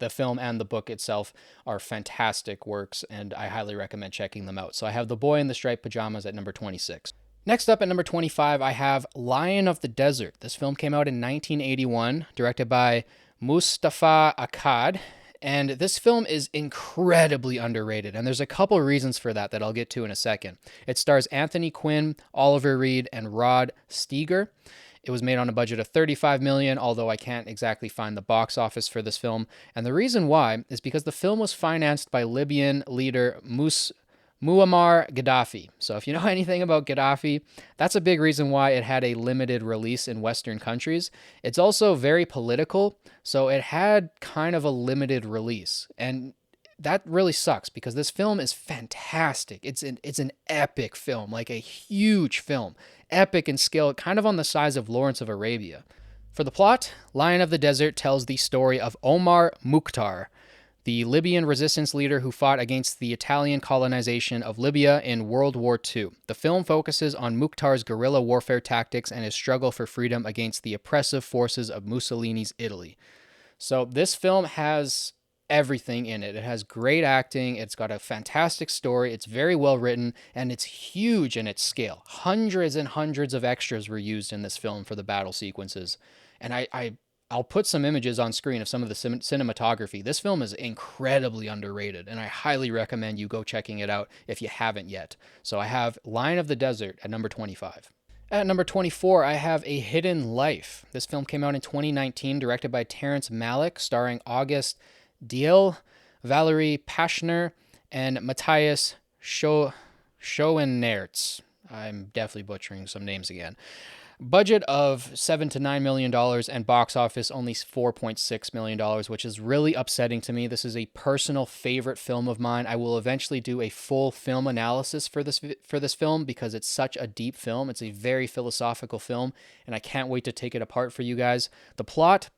film and the book itself are fantastic works, and I highly recommend checking them out. So I have The Boy in the Striped Pajamas at number 26. Next up at number 25, I have Lion of the Desert. This film came out in 1981, directed by Mustafa Akkad. And this film is incredibly underrated, and there's a couple reasons for that I'll get to in a second. It stars Anthony Quinn, Oliver Reed, and Rod Steiger. It was made on a budget of $35 million, although I can't exactly find the box office for this film. And the reason why is because the film was financed by Libyan leader Muammar Gaddafi. So if you know anything about Gaddafi, that's a big reason why it had a limited release in Western countries. It's also very political, so it had kind of a limited release. And that really sucks because this film is fantastic. It's an epic film, like a huge film. Epic in scale, kind of on the size of Lawrence of Arabia. For the plot, Lion of the Desert tells the story of Omar Mukhtar, the Libyan resistance leader who fought against the Italian colonization of Libya in World War II. The film focuses on Mukhtar's guerrilla warfare tactics and his struggle for freedom against the oppressive forces of Mussolini's Italy. So this film has everything in it. It has great acting, it's got a fantastic story, it's very well written, and it's huge in its scale. Hundreds and hundreds of extras were used in this film for the battle sequences. And I'll put some images on screen of some of the cinematography. This film is incredibly underrated, and I highly recommend you go checking it out if you haven't yet. So I have Lion of the Desert at number 25. At number 24, I have A Hidden Life. This film came out in 2019, directed by Terrence Malick, starring August Diel, Valerie Pachner, and Matthias Schoenertz. I'm definitely butchering some names again. Budget of $7 to $9 million and box office only $4.6 million, which is really upsetting to me. This is a personal favorite film of mine. I will eventually do a full film analysis for this film because it's such a deep film. It's a very philosophical film, and I can't wait to take it apart for you guys. The plot: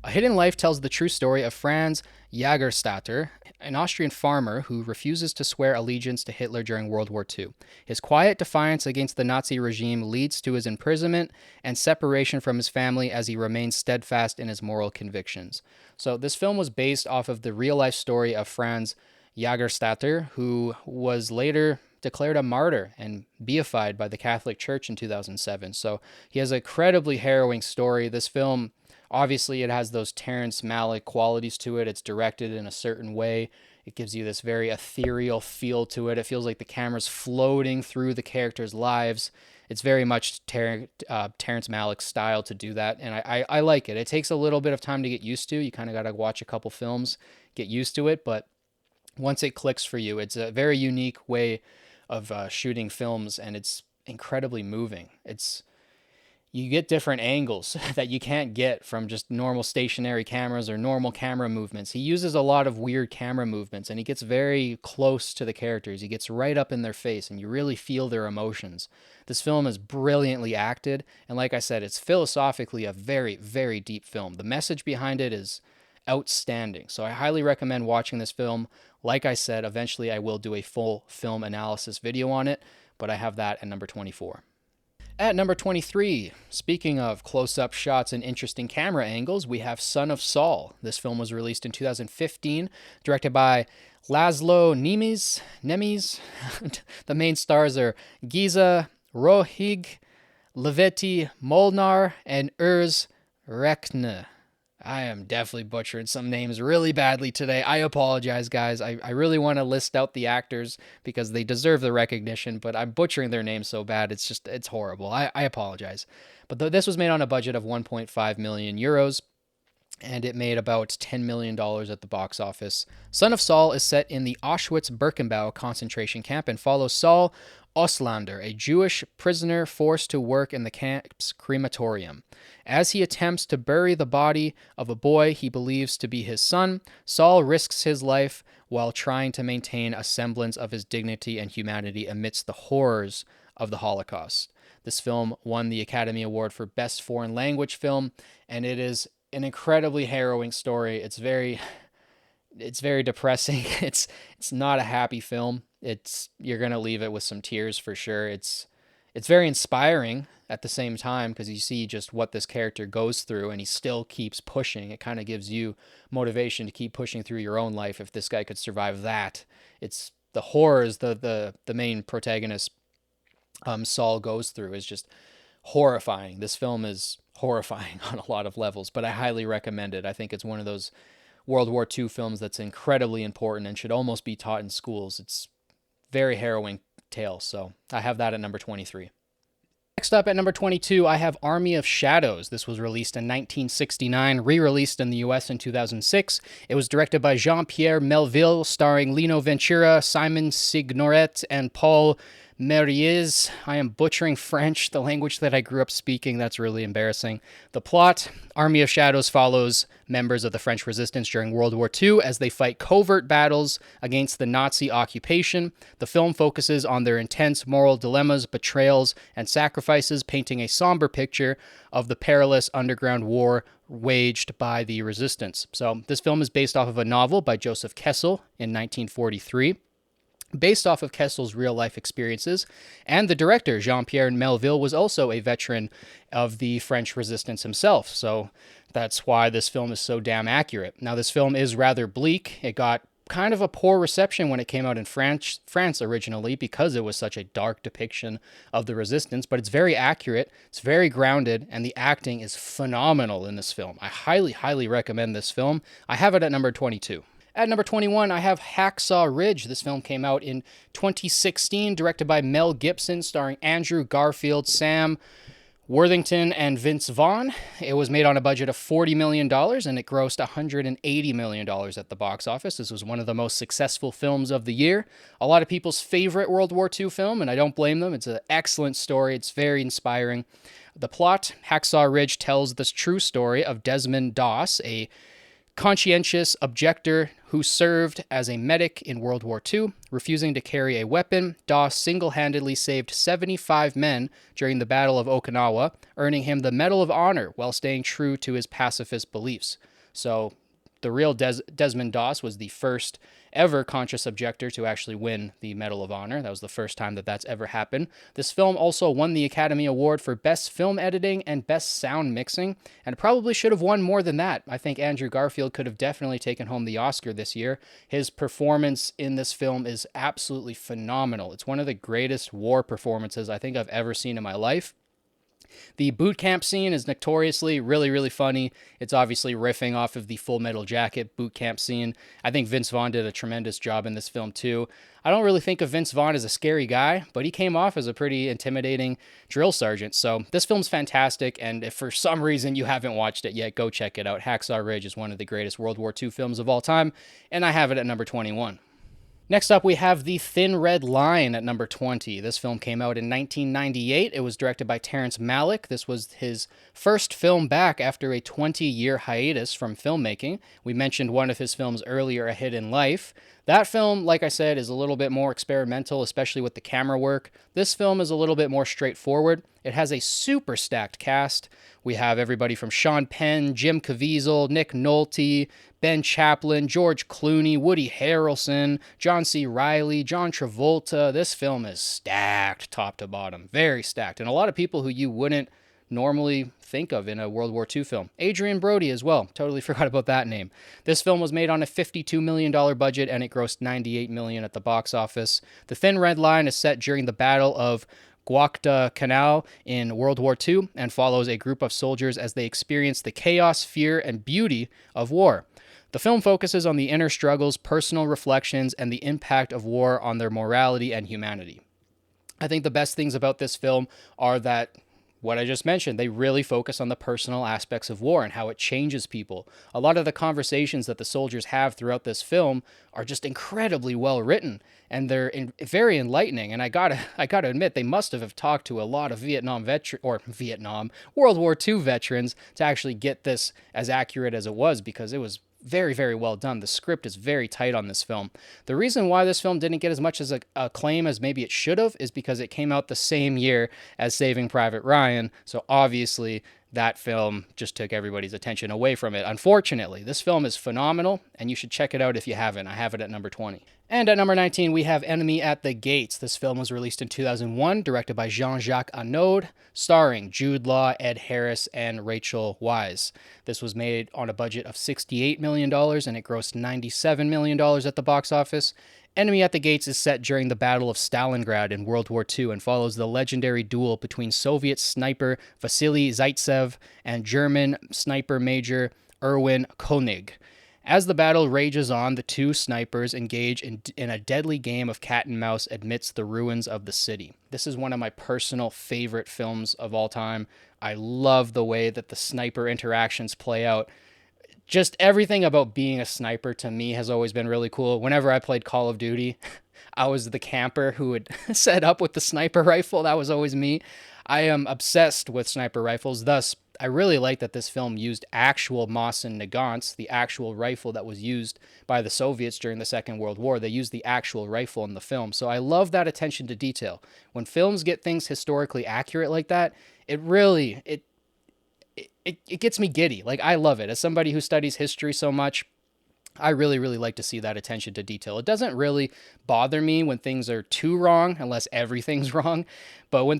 A Hidden Life tells the true story of Franz Jagerstatter, an Austrian farmer who refuses to swear allegiance to Hitler during World War II. His quiet defiance against the Nazi regime leads to his imprisonment and separation from his family as he remains steadfast in his moral convictions. So this film was based off of the real-life story of Franz Jagerstatter, who was later declared a martyr and beatified by the Catholic Church in 2007. So he has an incredibly harrowing story. This film, obviously, it has those Terrence Malick qualities to it. It's directed in a certain way. It gives you this very ethereal feel to it. It feels like the camera's floating through the characters' lives. It's very much Terrence Malick's style to do that, and I like it. It takes a little bit of time to get used to. You kind of got to watch a couple films, get used to it, but once it clicks for you, it's a very unique way of shooting films, and it's incredibly moving. You get different angles that you can't get from just normal stationary cameras or normal camera movements. He uses a lot of weird camera movements, and he gets very close to the characters. He gets right up in their face, and you really feel their emotions. This film is brilliantly acted, and like I said, it's philosophically a very, very deep film. The message behind it is outstanding. So I highly recommend watching this film. Like I said, eventually I will do a full film analysis video on it, but I have that at number 24. At number 23, speaking of close-up shots and interesting camera angles, we have Son of Saul. This film was released in 2015, directed by Laszlo Nemes. The main stars are Giza Rohig, Leveti Molnar, and Urs Rekne. I am definitely butchering some names really badly today. I apologize, guys. I really want to list out the actors because they deserve the recognition, but I'm butchering their names so bad. It's horrible. I apologize. But this was made on a budget of 1.5 million euros, and it made about $10 million at the box office. Son of Saul is set in the Auschwitz-Birkenau concentration camp and follows Saul Oslander, a Jewish prisoner forced to work in the camp's crematorium. As he attempts to bury the body of a boy he believes to be his son, Saul risks his life while trying to maintain a semblance of his dignity and humanity amidst the horrors of the Holocaust. This film won the Academy Award for Best Foreign Language Film, and it is an incredibly harrowing story. It's very depressing. It's not a happy film. You're gonna leave it with some tears for sure. It's very inspiring at the same time because you see just what this character goes through, and he still keeps pushing. It kind of gives you motivation to keep pushing through your own life. If this guy could survive that, it's the horrors the main protagonist Saul goes through is just horrifying. This film is horrifying on a lot of levels, but I highly recommend it. I think it's one of those World War II films that's incredibly important and should almost be taught in schools. It's very harrowing tale, so I have that at number 23. Next up at number 22, I have Army of Shadows. This was released in 1969, re-released in the US in 2006. It was directed by Jean-Pierre Melville, starring Lino Ventura, Simon Signoret, and Paul Mériès. I am butchering French, the language that I grew up speaking. That's really embarrassing. The plot: Army of Shadows follows members of the French resistance during World War II as they fight covert battles against the Nazi occupation. The film focuses on their intense moral dilemmas, betrayals, and sacrifices, painting a somber picture of the perilous underground war waged by the resistance. So this film is based off of a novel by Joseph Kessel in 1943. Based off of Kessel's real-life experiences, and the director, Jean-Pierre Melville, was also a veteran of the French resistance himself, so that's why this film is so damn accurate. Now, this film is rather bleak. It got kind of a poor reception when it came out in France originally because it was such a dark depiction of the resistance, but it's very accurate, it's very grounded, and the acting is phenomenal in this film. I highly, highly recommend this film. I have it at number 22. At number 21, I have Hacksaw Ridge. This film came out in 2016, directed by Mel Gibson, starring Andrew Garfield, Sam Worthington, and Vince Vaughn. It was made on a budget of $40 million, and it grossed $180 million at the box office. This was one of the most successful films of the year. A lot of people's favorite World War II film, and I don't blame them. It's an excellent story. It's very inspiring. The plot: Hacksaw Ridge tells the true story of Desmond Doss, a conscientious objector who served as a medic in World War II. Refusing to carry a weapon, Doss single-handedly saved 75 men during the Battle of Okinawa, earning him the Medal of Honor while staying true to his pacifist beliefs. So the real Desmond Doss was the first ever conscious objector to actually win the Medal of Honor. That was the first time that that's ever happened. This film also won the Academy Award for Best Film Editing and Best Sound Mixing, and probably should have won more than that. I think Andrew Garfield could have definitely taken home the Oscar this year. His performance in this film is absolutely phenomenal. It's one of the greatest war performances I think I've ever seen in my life. The boot camp scene is notoriously really, really funny. It's obviously riffing off of the Full Metal Jacket boot camp scene. I think Vince Vaughn did a tremendous job in this film too. I don't really think of Vince Vaughn as a scary guy, but he came off as a pretty intimidating drill sergeant. So this film's fantastic, and if for some reason you haven't watched it yet, go check it out. Hacksaw Ridge is one of the greatest World War II films of all time, and I have it at number 21. Next up, we have The Thin Red Line at number 20. This film came out in 1998. It was directed by Terrence Malick. This was his first film back after a 20-year hiatus from filmmaking. We mentioned one of his films earlier, A Hidden Life. That film, like I said, is a little bit more experimental, especially with the camera work. This film is a little bit more straightforward. It has a super stacked cast. We have everybody from Sean Penn, Jim Caviezel, Nick Nolte, Ben Chaplin, George Clooney, Woody Harrelson, John C. Reilly, John Travolta. This film is stacked top to bottom, very stacked. And a lot of people who you wouldn't normally think of in a World War II film. Adrian Brody as well. Totally forgot about that name. This film was made on a $52 million budget and it grossed $98 million at the box office. The Thin Red Line is set during the Battle of Guadalcanal in World War II and follows a group of soldiers as they experience the chaos, fear, and beauty of war. The film focuses on the inner struggles, personal reflections, and the impact of war on their morality and humanity. I think the best things about this film are that what I just mentioned, they really focus on the personal aspects of war and how it changes people. A lot of the conversations that the soldiers have throughout this film are just incredibly well written, and they're very enlightening. And I gotta admit, they must have talked to a lot of World War II veterans to actually get this as accurate as it was, because it was very, very well done. The script is very tight on this film. The reason why this film didn't get as much as a acclaim as maybe it should have is because it came out the same year as Saving Private Ryan. So obviously that film just took everybody's attention away from it. Unfortunately, this film is phenomenal, and you should check it out if you haven't. I have it at number 20. And at number 19, we have Enemy at the Gates. This film was released in 2001, directed by Jean-Jacques Annaud, starring Jude Law, Ed Harris, and Rachel Weisz. This was made on a budget of $68 million, and it grossed $97 million at the box office. Enemy at the Gates is set during the Battle of Stalingrad in World War II and follows the legendary duel between Soviet sniper Vasily Zaitsev and German sniper major Erwin Koenig. As the battle rages on, the two snipers engage in a deadly game of cat and mouse amidst the ruins of the city. This is one of my personal favorite films of all time. I love the way that the sniper interactions play out. Just everything about being a sniper to me has always been really cool. Whenever I played Call of Duty, I was the camper who would set up with the sniper rifle. That was always me. I am obsessed with sniper rifles. Thus, I really like that this film used actual Mosin Nagants, the actual rifle that was used by the Soviets during the Second World War. They used the actual rifle in the film. So I love that attention to detail. When films get things historically accurate like that, it really, it gets me giddy. Like, I love it. As somebody who studies history so much, I really, really like to see that attention to detail. It doesn't really bother me when things are too wrong, unless everything's wrong. But when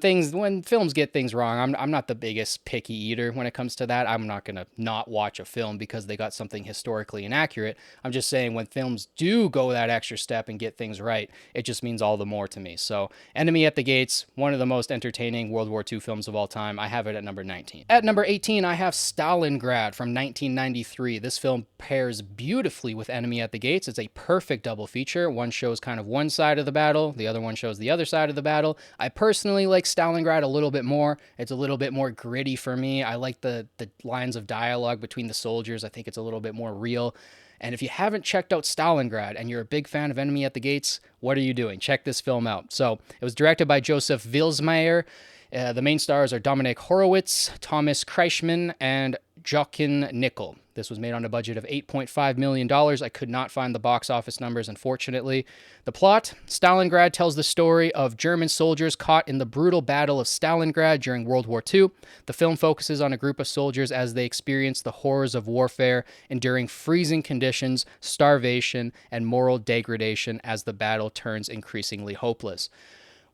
films get things wrong, I'm not the biggest picky eater when it comes to that. I'm not going to not watch a film because they got something historically inaccurate. I'm just saying when films do go that extra step and get things right, it just means all the more to me. So Enemy at the Gates, one of the most entertaining World War II films of all time. I have it at number 19. At number 18, I have Stalingrad from 1993. This film pairs beautifully with Enemy at the Gates. It's a perfect double feature. One shows kind of one side of the battle, the other one shows the other side of the battle. I personally like Stalingrad a little bit more. It's a little bit more gritty for me. I like the lines of dialogue between the soldiers. I think it's a little bit more real. And if you haven't checked out Stalingrad and you're a big fan of Enemy at the Gates, what are you doing? Check this film out. So it was directed by Joseph Vilsmeyer. The main stars are Dominic Horowitz, Thomas Kreischmann, and Jochen Nickel. This was made on a budget of $8.5 million. I could not find the box office numbers, unfortunately. The plot: Stalingrad tells the story of German soldiers caught in the brutal Battle of Stalingrad during World War II. The film focuses on a group of soldiers as they experience the horrors of warfare, enduring freezing conditions, starvation, and moral degradation as the battle turns increasingly hopeless.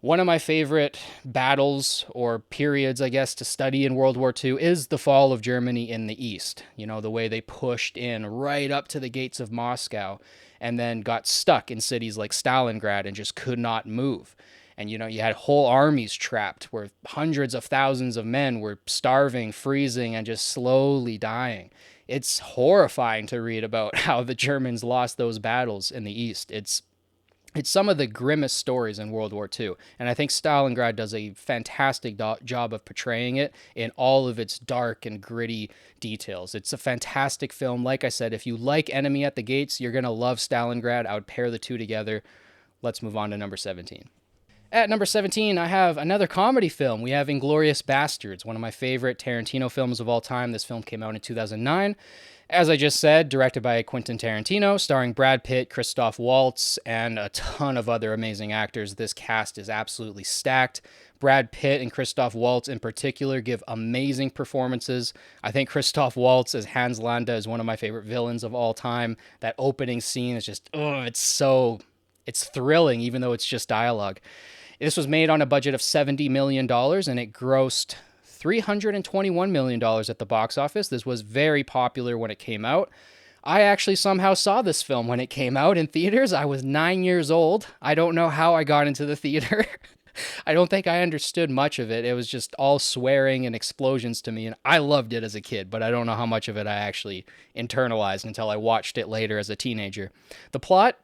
One of my favorite battles or periods, I guess, to study in World War II is the fall of Germany in the East. You know, the way they pushed in right up to the gates of Moscow and then got stuck in cities like Stalingrad and just could not move. And, you know, you had whole armies trapped where hundreds of thousands of men were starving, freezing, and just slowly dying. It's horrifying to read about how the Germans lost those battles in the East. It's some of the grimmest stories in World War II, and I think Stalingrad does a fantastic job of portraying it in all of its dark and gritty details. It's a fantastic film. Like I said, if you like Enemy at the Gates, you're going to love Stalingrad. I would pair the two together. Let's move on to number 17. At number 17, I have another comedy film. We have Inglourious Basterds, one of my favorite Tarantino films of all time. This film came out in 2009. As I just said, directed by Quentin Tarantino, starring Brad Pitt, Christoph Waltz, and a ton of other amazing actors. This cast is absolutely stacked. Brad Pitt and Christoph Waltz in particular give amazing performances. I think Christoph Waltz as Hans Landa is one of my favorite villains of all time. That opening scene is just, it's thrilling, even though it's just dialogue. This was made on a budget of $70 million, and it grossed $321 million at the box office. This was very popular when it came out. I actually somehow saw this film when it came out in theaters. I was 9 years old. I don't know how I got into the theater. I don't think I understood much of it. It was just all swearing and explosions to me, and I loved it as a kid, but I don't know how much of it I actually internalized until I watched it later as a teenager. The plot: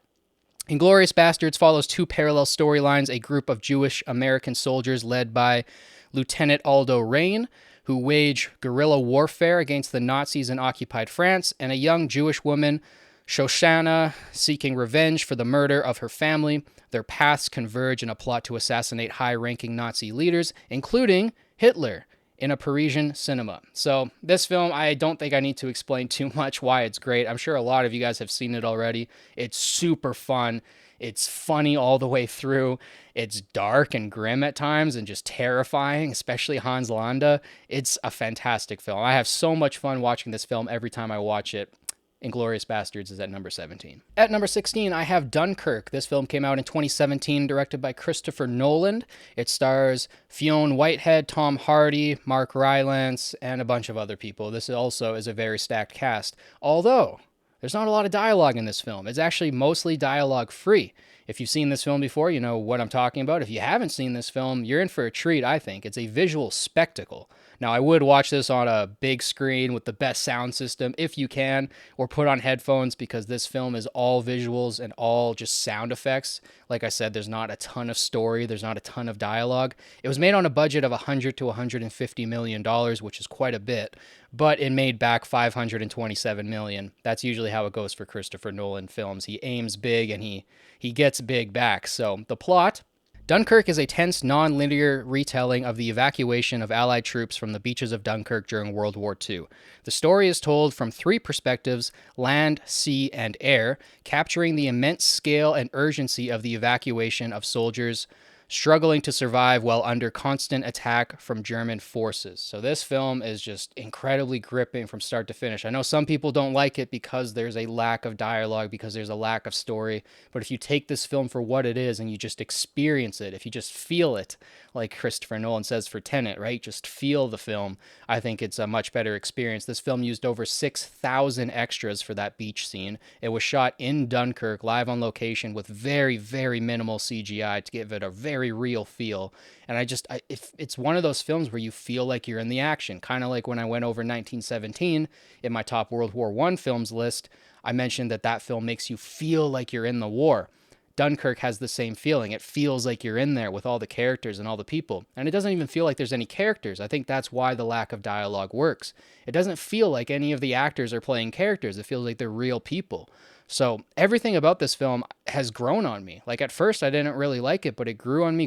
Inglourious Basterds follows two parallel storylines: a group of Jewish American soldiers led by Lieutenant Aldo Rain, who wage guerrilla warfare against the Nazis in occupied France, and a young Jewish woman, Shoshana, seeking revenge for the murder of her family. Their paths converge in a plot to assassinate high-ranking Nazi leaders, including Hitler, in a Parisian cinema. So this film, I don't think I need to explain too much why it's great. I'm sure a lot of you guys have seen it already. It's super fun. It's funny all the way through. It's dark and grim at times and just terrifying, especially Hans Landa. It's a fantastic film. I have so much fun watching this film every time I watch it. Inglourious Basterds is at number 17. At number 16, I have Dunkirk. This film came out in 2017, directed by Christopher Nolan. It stars Fionn Whitehead, Tom Hardy, Mark Rylance, and a bunch of other people. This also is a very stacked cast, although there's not a lot of dialogue in this film. It's actually mostly dialogue-free. If you've seen this film before, you know what I'm talking about. If you haven't seen this film, you're in for a treat, I think. It's a visual spectacle. Now, I would watch this on a big screen with the best sound system, if you can, or put on headphones, because this film is all visuals and all just sound effects. Like I said, there's not a ton of story. There's not a ton of dialogue. It was made on a budget of $100 to $150 million, which is quite a bit, but it made back $527 million. That's usually how it goes for Christopher Nolan films. He aims big and he gets big back. So the plot: Dunkirk is a tense, non-linear retelling of the evacuation of Allied troops from the beaches of Dunkirk during World War II. The story is told from three perspectives: land, sea, and air, capturing the immense scale and urgency of the evacuation of soldiers struggling to survive while under constant attack from German forces. So this film is just incredibly gripping from start to finish. I know some people don't like it because there's a lack of dialogue, because there's a lack of story, but if you take this film for what it is and you just experience it, if you just feel it, like Christopher Nolan says for Tenet, right? Just feel the film. I think it's a much better experience. This film used over 6,000 extras for that beach scene. It was shot in Dunkirk, live on location, with very, very minimal CGI to give it a very real feel. And it's one of those films where you feel like you're in the action, kind of like when I went over 1917 in my top World War I films list. I mentioned that film makes you feel like you're in the war. Dunkirk has the same feeling. It feels like you're in there with all the characters and all the people. And it doesn't even feel like there's any characters. I think that's why the lack of dialogue works. It doesn't feel like any of the actors are playing characters. It feels like they're real people. So everything about this film has grown on me. Like, at first I didn't really like it, but it grew on me.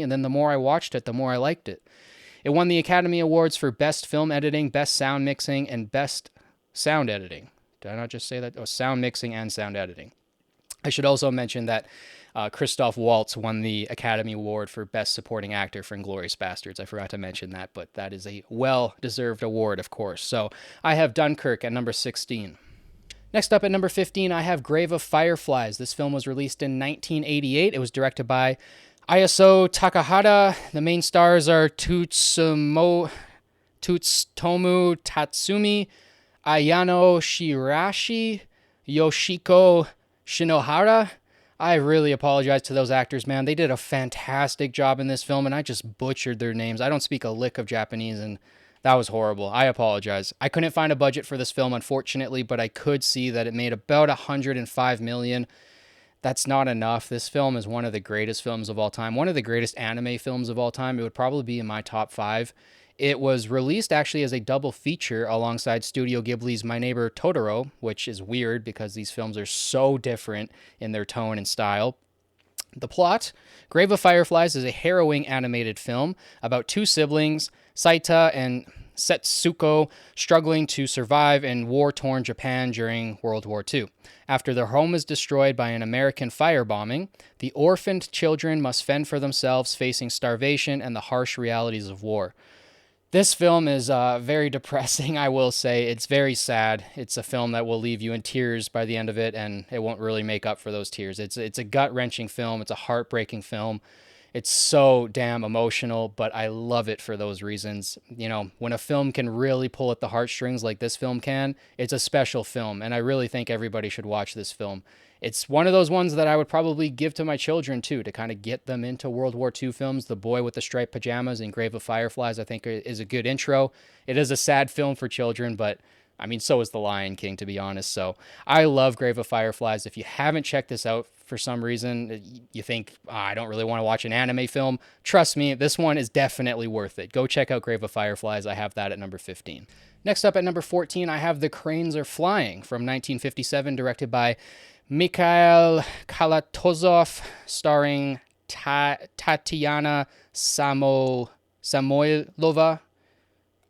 And then the more I watched it, the more I liked it. It won the Academy Awards for Best Film Editing, Best Sound Mixing, and Best sound editing. Did I not just say that? Oh, sound mixing and sound editing. I should also mention that Christoph Waltz won the Academy Award for Best Supporting Actor for Inglourious Basterds. I forgot to mention that, but that is a well-deserved award, of course. So I have Dunkirk at number 16. Next up at number 15, I have Grave of Fireflies. This film was released in 1988. It was directed by Isaao Takahata. The main stars are Tsutomu Tatsumi, Ayano Shirashi, Yoshiko Shinohara. I really apologize to those actors, man. They did a fantastic job in this film, and I just butchered their names. I don't speak a lick of Japanese, and that was horrible. I apologize. I couldn't find a budget for this film, unfortunately, but I could see that it made about $105 million. That's not enough. This film is one of the greatest films of all time, one of the greatest anime films of all time. It would probably be in my top 5. It was released actually as a double feature alongside Studio Ghibli's My Neighbor Totoro, which is weird because these films are so different in their tone and style. The plot: Grave of Fireflies is a harrowing animated film about two siblings, Saita and Setsuko, struggling to survive in war-torn Japan during World War II. After their home is destroyed by an American firebombing, the orphaned children must fend for themselves, facing starvation and the harsh realities of war. This film is very depressing, I will say. It's very sad. It's a film that will leave you in tears by the end of it, and it won't really make up for those tears. It's a gut-wrenching film. It's a heartbreaking film. It's so damn emotional, but I love it for those reasons. You know, when a film can really pull at the heartstrings like this film can, it's a special film, and I really think everybody should watch this film. It's one of those ones that I would probably give to my children, too, to kind of get them into World War II films. The Boy with the Striped Pajamas and Grave of Fireflies, I think, is a good intro. It is a sad film for children, but, I mean, so is The Lion King, to be honest. So I love Grave of Fireflies. If you haven't checked this out for some reason, you think, I don't really want to watch an anime film, trust me, this one is definitely worth it. Go check out Grave of Fireflies. I have that at number 15. Next up at number 14, I have The Cranes Are Flying from 1957, directed by Mikhail Kalatozov, starring Tatiana Samoylova,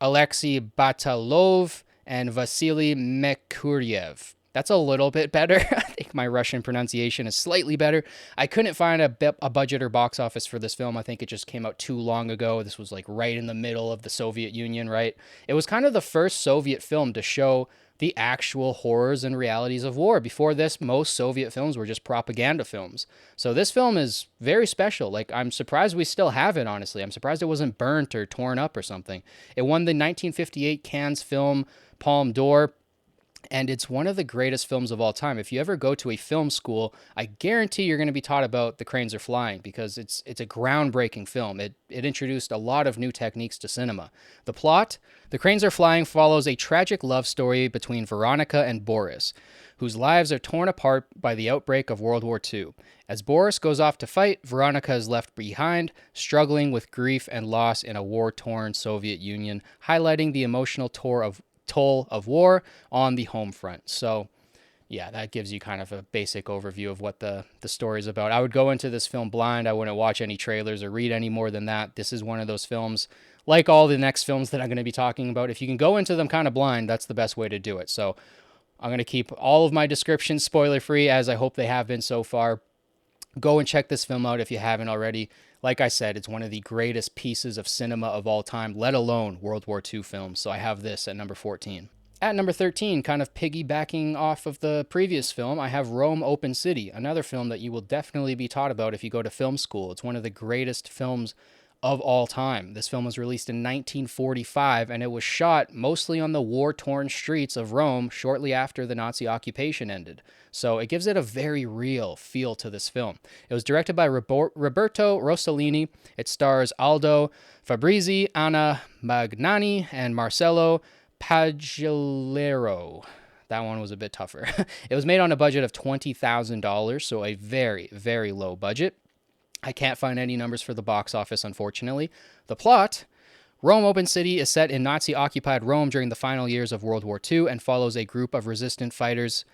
Alexei Batalov, and Vasily Mekuryev. That's a little bit better. I think my Russian pronunciation is slightly better. I couldn't find a budget or box office for this film. I think it just came out too long ago. This was like right in the middle of the Soviet Union, right? It was kind of the first Soviet film to show the actual horrors and realities of war. Before this, most Soviet films were just propaganda films. So this film is very special. Like, I'm surprised we still have it, honestly. I'm surprised it wasn't burnt or torn up or something. It won the 1958 Cannes Film Palme d'Or, and it's one of the greatest films of all time. If you ever go to a film school, I guarantee you're going to be taught about The Cranes Are Flying, because it's a groundbreaking film. It introduced a lot of new techniques to cinema. The plot: The Cranes Are Flying follows a tragic love story between Veronica and Boris, whose lives are torn apart by the outbreak of World War II. As Boris goes off to fight, Veronica is left behind, struggling with grief and loss in a war-torn Soviet Union, highlighting the emotional toll of war on the home front. So yeah, that gives you kind of a basic overview of what the story is about. I would go into this film blind. I wouldn't watch any trailers or read any more than that. This is one of those films, like all the next films that I'm going to be talking about, if you can go into them kind of blind, that's the best way to do it. So I'm going to keep all of my descriptions spoiler free, as I hope they have been so far. Go and check this film out if you haven't already. Like I said, it's one of the greatest pieces of cinema of all time, let alone World War II films. So I have this at number 14. At number 13, kind of piggybacking off of the previous film, I have Rome Open City, another film that you will definitely be taught about if you go to film school. It's one of the greatest films of all time. This film was released in 1945, and it was shot mostly on the war-torn streets of Rome shortly after the Nazi occupation ended. So it gives it a very real feel to this film. It was directed by Roberto Rossellini. It stars Aldo Fabrizi, Anna Magnani, and Marcello Pagellero. That one was a bit tougher. It was made on a budget of $20,000, so a very, very low budget. I can't find any numbers for the box office, unfortunately. The plot: Rome Open City is set in Nazi-occupied Rome during the final years of World War II and follows a group of resistance fighters,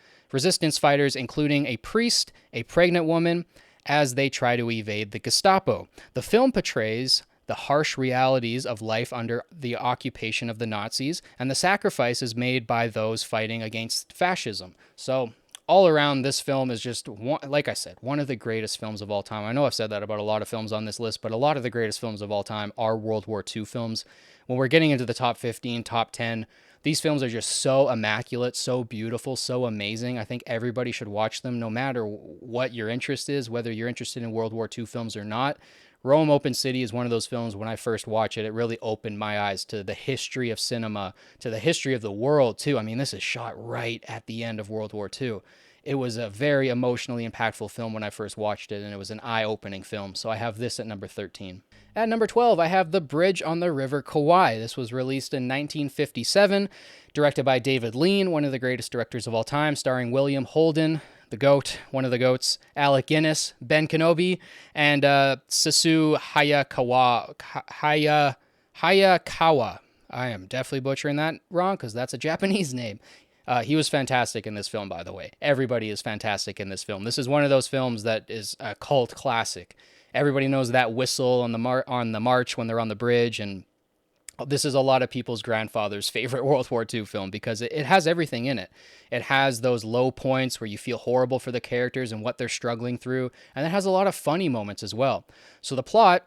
including a priest, a pregnant woman, as they try to evade the Gestapo. The film portrays the harsh realities of life under the occupation of the Nazis, and the sacrifices made by those fighting against fascism. So, all around, this film is just, like I said, one of the greatest films of all time. I know I've said that about a lot of films on this list, but a lot of the greatest films of all time are World War II films. When we're getting into the top 15, top 10, these films are just so immaculate, so beautiful, so amazing. I think everybody should watch them no matter what your interest is, whether you're interested in World War II films or not. Rome Open City is one of those films, when I first watched it, it really opened my eyes to the history of cinema, to the history of the world, too. I mean, this is shot right at the end of World War II. It was a very emotionally impactful film when I first watched it, and it was an eye-opening film. So I have this at number 13. At number 12, I have The Bridge on the River Kwai. This was released in 1957, directed by David Lean, one of the greatest directors of all time, starring William Holden, the GOAT, one of the GOATs, Alec Guinness, Ben Kenobi, and Sasu Hayakawa. I am definitely butchering that wrong because that's a Japanese name. He was fantastic in this film, by the way. Everybody is fantastic in this film. This is one of those films that is a cult classic. Everybody knows that whistle on the march when they're on the bridge, and this is a lot of people's grandfather's favorite World War II film because it has everything in it. It has those low points where you feel horrible for the characters and what they're struggling through, and it has a lot of funny moments as well. So the plot: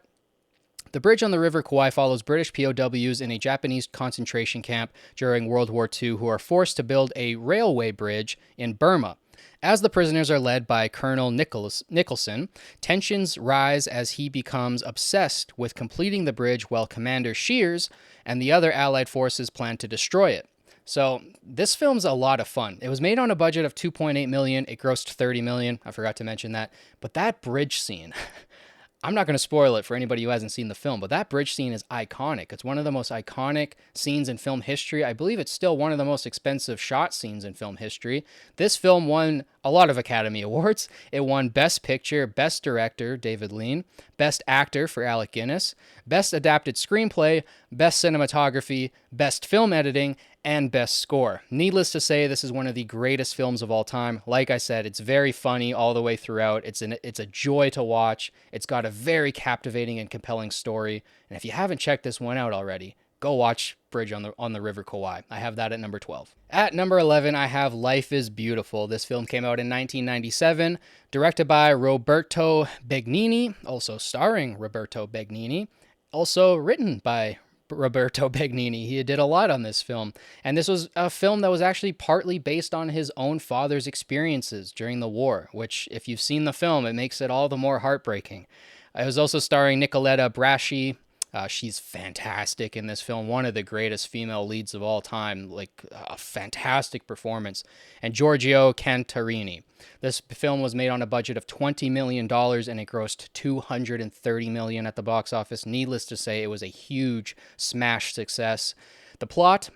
The Bridge on the River Kwai follows British POWs in a Japanese concentration camp during World War II who are forced to build a railway bridge in Burma. As the prisoners are led by Colonel Nicholson, tensions rise as he becomes obsessed with completing the bridge while Commander Shears and the other Allied forces plan to destroy it. So this film's a lot of fun. It was made on a budget of $2.8 million. It grossed $30 million. I forgot to mention that. But that bridge scene... I'm not going to spoil it for anybody who hasn't seen the film, but that bridge scene is iconic. It's one of the most iconic scenes in film history. I believe it's still one of the most expensive shot scenes in film history. This film won a lot of Academy Awards. It won Best Picture, Best Director, David Lean, Best Actor for Alec Guinness, Best Adapted Screenplay, Best Cinematography, Best Film Editing, and Best Score. Needless to say, this is one of the greatest films of all time. Like I said, it's very funny all the way throughout. It's a joy to watch. It's got a very captivating and compelling story. And if you haven't checked this one out already, go watch Bridge on the River Kwai. I have that at number 12. At number 11, I have Life is Beautiful. This film came out in 1997, directed by Roberto Benigni, also starring Roberto Benigni, also written by Roberto Benigni. He did a lot on this film, and this was a film that was actually partly based on his own father's experiences during the war, which, if you've seen the film, it makes it all the more heartbreaking. It was also starring Nicoletta Braschi. She's fantastic in this film, one of the greatest female leads of all time, like a fantastic performance, and Giorgio Cantarini. This film was made on a budget of $20 million, and it grossed $230 million at the box office. Needless to say, it was a huge smash success. The plot: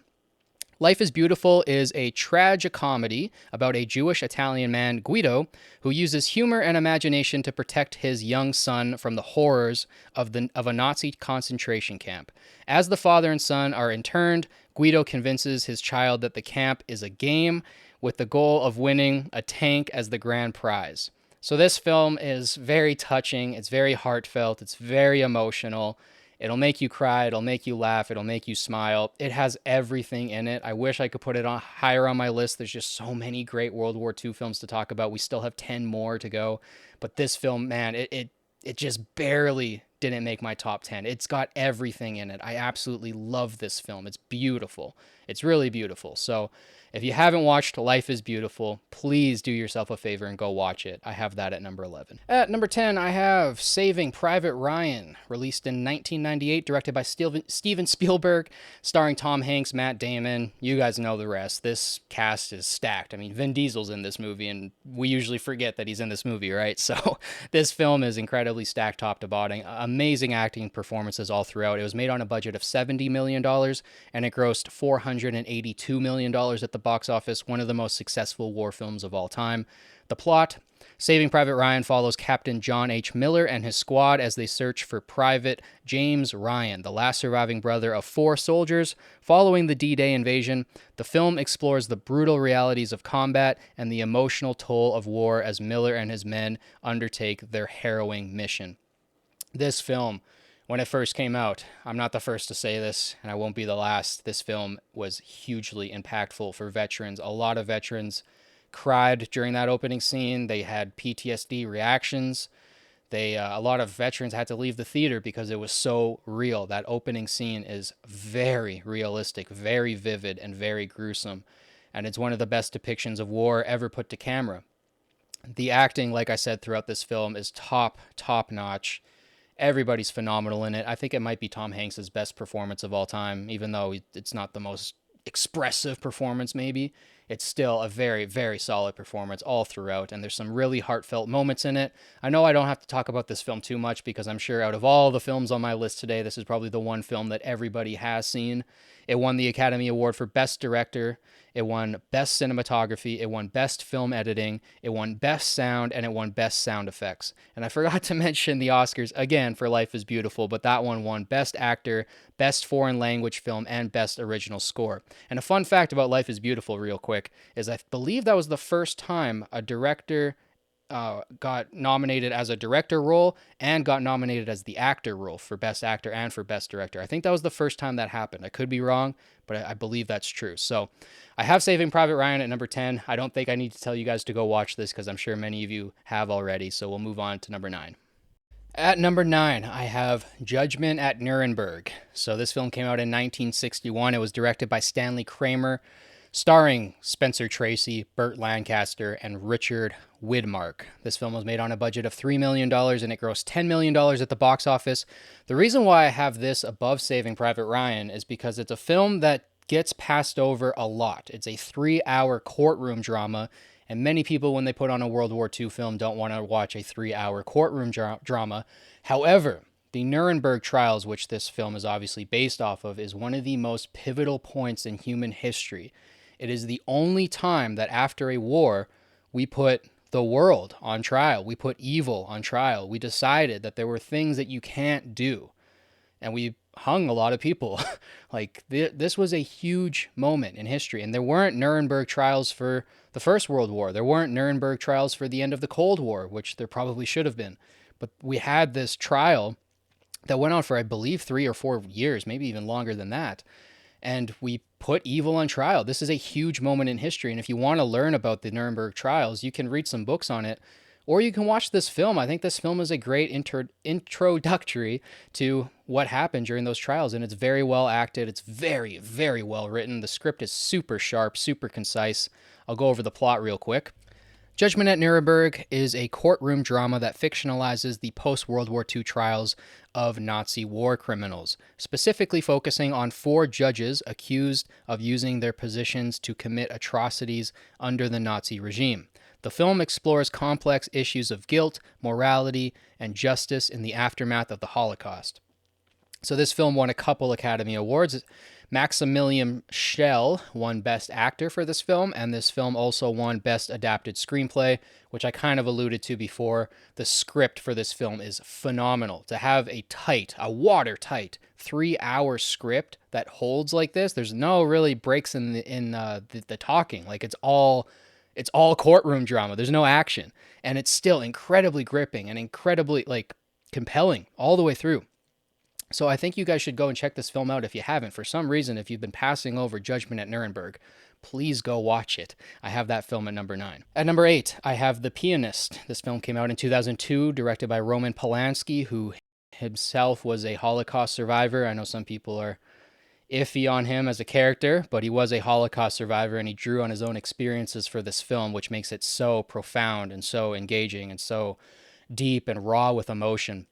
Life is Beautiful is a tragicomedy about a Jewish-Italian man, Guido, who uses humor and imagination to protect his young son from the horrors of a Nazi concentration camp. As the father and son are interned, Guido convinces his child that the camp is a game with the goal of winning a tank as the grand prize. So this film is very touching, it's very heartfelt, it's very emotional. It'll make you cry, it'll make you laugh, it'll make you smile. It has everything in it. I wish I could put it on higher on my list. There's just so many great World War II films to talk about. We still have 10 more to go. But this film, man, it just barely didn't make my top 10. It's got everything in it. I absolutely love this film. It's beautiful. It's really beautiful. So if you haven't watched Life is Beautiful, please do yourself a favor and go watch it. I have that at number 11. At number 10, I have Saving Private Ryan, released in 1998, directed by Steven Spielberg, starring Tom Hanks, Matt Damon. You guys know the rest. This cast is stacked. I mean, Vin Diesel's in this movie, and we usually forget that he's in this movie, right? So this film is incredibly stacked top to bottom. Amazing acting performances all throughout. It was made on a budget of $70 million, and it grossed $482 million at the box office, one of the most successful war films of all time. The plot: Saving Private Ryan follows Captain John H. Miller and his squad as they search for Private James Ryan, the last surviving brother of 4 soldiers, following the D-Day invasion. The film explores the brutal realities of combat and the emotional toll of war as Miller and his men undertake their harrowing mission. This film when it first came out. I'm not the first to say this, and I won't be the last. This film was hugely impactful for veterans. A lot of veterans cried during that opening scene. They had PTSD reactions. A lot of veterans had to leave the theater because it was so real. That opening scene is very realistic, very vivid, and very gruesome. And it's one of the best depictions of war ever put to camera. The acting, like I said, throughout this film is top notch. Everybody's phenomenal in it. I think it might be Tom Hanks's best performance of all time, even though it's not the most expressive performance, maybe. It's still a very, very solid performance all throughout, and there's some really heartfelt moments in it. I know I don't have to talk about this film too much because I'm sure out of all the films on my list today, this is probably the one film that everybody has seen. It won the Academy Award for Best Director. It won Best Cinematography. It won Best Film Editing. It won Best Sound, and it won Best Sound Effects. And I forgot to mention the Oscars again for Life is Beautiful, but that one won Best Actor, Best Foreign Language Film, and Best Original Score. And a fun fact about Life is Beautiful, real quick, is I believe that was the first time a director got nominated as a director role and got nominated as the actor role for Best Actor and for Best Director. I think that was the first time that happened. I could be wrong, but I believe that's true. So I have Saving Private Ryan at number 10. I don't think I need to tell you guys to go watch this because I'm sure many of you have already. So we'll move on to number 9. At number 9, I have Judgment at Nuremberg. So this film came out in 1961. It was directed by Stanley Kramer, starring Spencer Tracy, Burt Lancaster, and Richard Widmark. This film was made on a budget of $3 million and it grossed $10 million at the box office. The reason why I have this above Saving Private Ryan is because it's a film that gets passed over a lot. It's a 3-hour courtroom drama, and many people, when they put on a World War II film, don't want to watch a 3-hour courtroom drama. However, the Nuremberg trials, which this film is obviously based off of, is one of the most pivotal points in human history. It is the only time that after a war, we put the world on trial. We put evil on trial. We decided that there were things that you can't do. And we hung a lot of people. This was a huge moment in history. And there weren't Nuremberg trials for the First World War. There weren't Nuremberg trials for the end of the Cold War, which there probably should have been. But we had this trial that went on for, I believe, 3 or 4 years, maybe even longer than that. And we put evil on trial. This is a huge moment in history. And if you want to learn about the Nuremberg trials, you can read some books on it, or you can watch this film. I think this film is a great introductory to what happened during those trials. And it's very well acted. It's very, very well written. The script is super sharp, super concise. I'll go over the plot real quick. Judgment at Nuremberg is a courtroom drama that fictionalizes the post-World War II trials of Nazi war criminals, specifically focusing on 4 judges accused of using their positions to commit atrocities under the Nazi regime. The film explores complex issues of guilt, morality, and justice in the aftermath of the Holocaust. So this film won a couple Academy Awards. Maximilian Schell won Best Actor for this film, and this film also won Best Adapted Screenplay, which I kind of alluded to before. The script for this film is phenomenal. To have a watertight 3-hour script that holds like this, there's no really breaks in the talking. Like it's all courtroom drama. There's no action, and it's still incredibly gripping and incredibly compelling all the way through. So I think you guys should go and check this film out if you haven't. For some reason, if you've been passing over Judgment at Nuremberg, please go watch it. I have that film at number 9. At number 8, I have The Pianist. This film came out in 2002, directed by Roman Polanski, who himself was a Holocaust survivor. I know some people are iffy on him as a character, but he was a Holocaust survivor, and he drew on his own experiences for this film, which makes it so profound and so engaging and so deep and raw with emotion.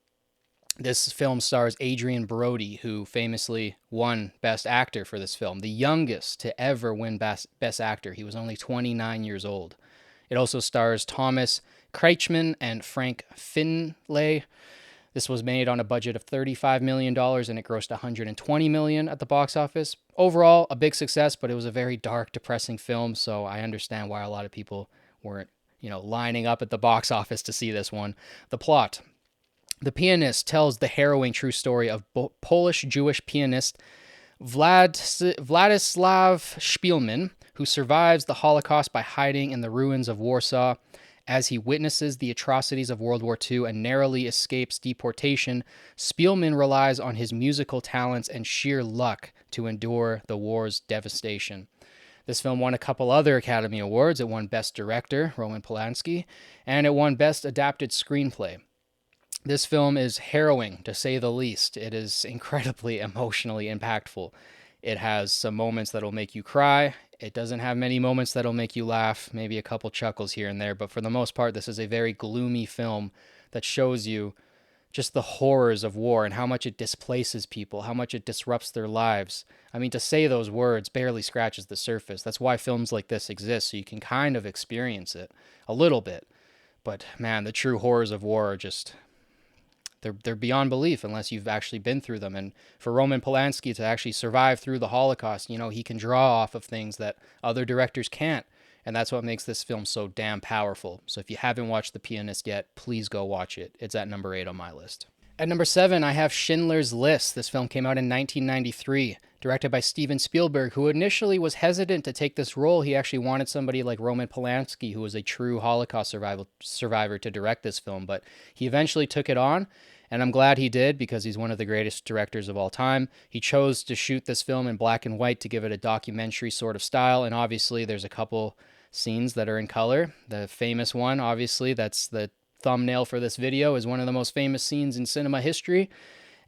This film stars Adrian Brody, who famously won Best Actor for this film, the youngest to ever win Best Actor. He was only 29 years old. It also stars Thomas Kretschmann and Frank Finlay. This was made on a budget of $35 million, and it grossed $120 million at the box office. Overall, a big success, but it was a very dark, depressing film, so I understand why a lot of people weren't, lining up at the box office to see this one. The plot. The Pianist tells the harrowing true story of Polish-Jewish pianist Vladislav Spielman, who survives the Holocaust by hiding in the ruins of Warsaw As he witnesses the atrocities of World War II and narrowly escapes deportation, Spielman relies on his musical talents and sheer luck to endure the war's devastation. This film won a couple other Academy Awards. It won Best Director, Roman Polanski, and it won Best Adapted Screenplay. This film is harrowing, to say the least. It is incredibly emotionally impactful. It has some moments that'll make you cry. It doesn't have many moments that'll make you laugh, maybe a couple chuckles here and there, but for the most part, this is a very gloomy film that shows you just the horrors of war and how much it displaces people, how much it disrupts their lives. I mean, to say those words barely scratches the surface. That's why films like this exist, so you can kind of experience it a little bit. But man, the true horrors of war are just, they're beyond belief unless you've actually been through them. And for Roman Polanski to actually survive through the Holocaust, you know, he can draw off of things that other directors can't. And that's what makes this film so damn powerful. So if you haven't watched The Pianist yet, please go watch it. It's at number 8 on my list. At number 7, I have Schindler's List. This film came out in 1993, directed by Steven Spielberg, who initially was hesitant to take this role. He actually wanted somebody like Roman Polanski, who was a true Holocaust survivor, to direct this film, but he eventually took it on. And I'm glad he did, because he's one of the greatest directors of all time. He chose to shoot this film in black and white to give it a documentary sort of style. And obviously there's a couple scenes that are in color. The famous one, obviously, that's the thumbnail for this video, is one of the most famous scenes in cinema history.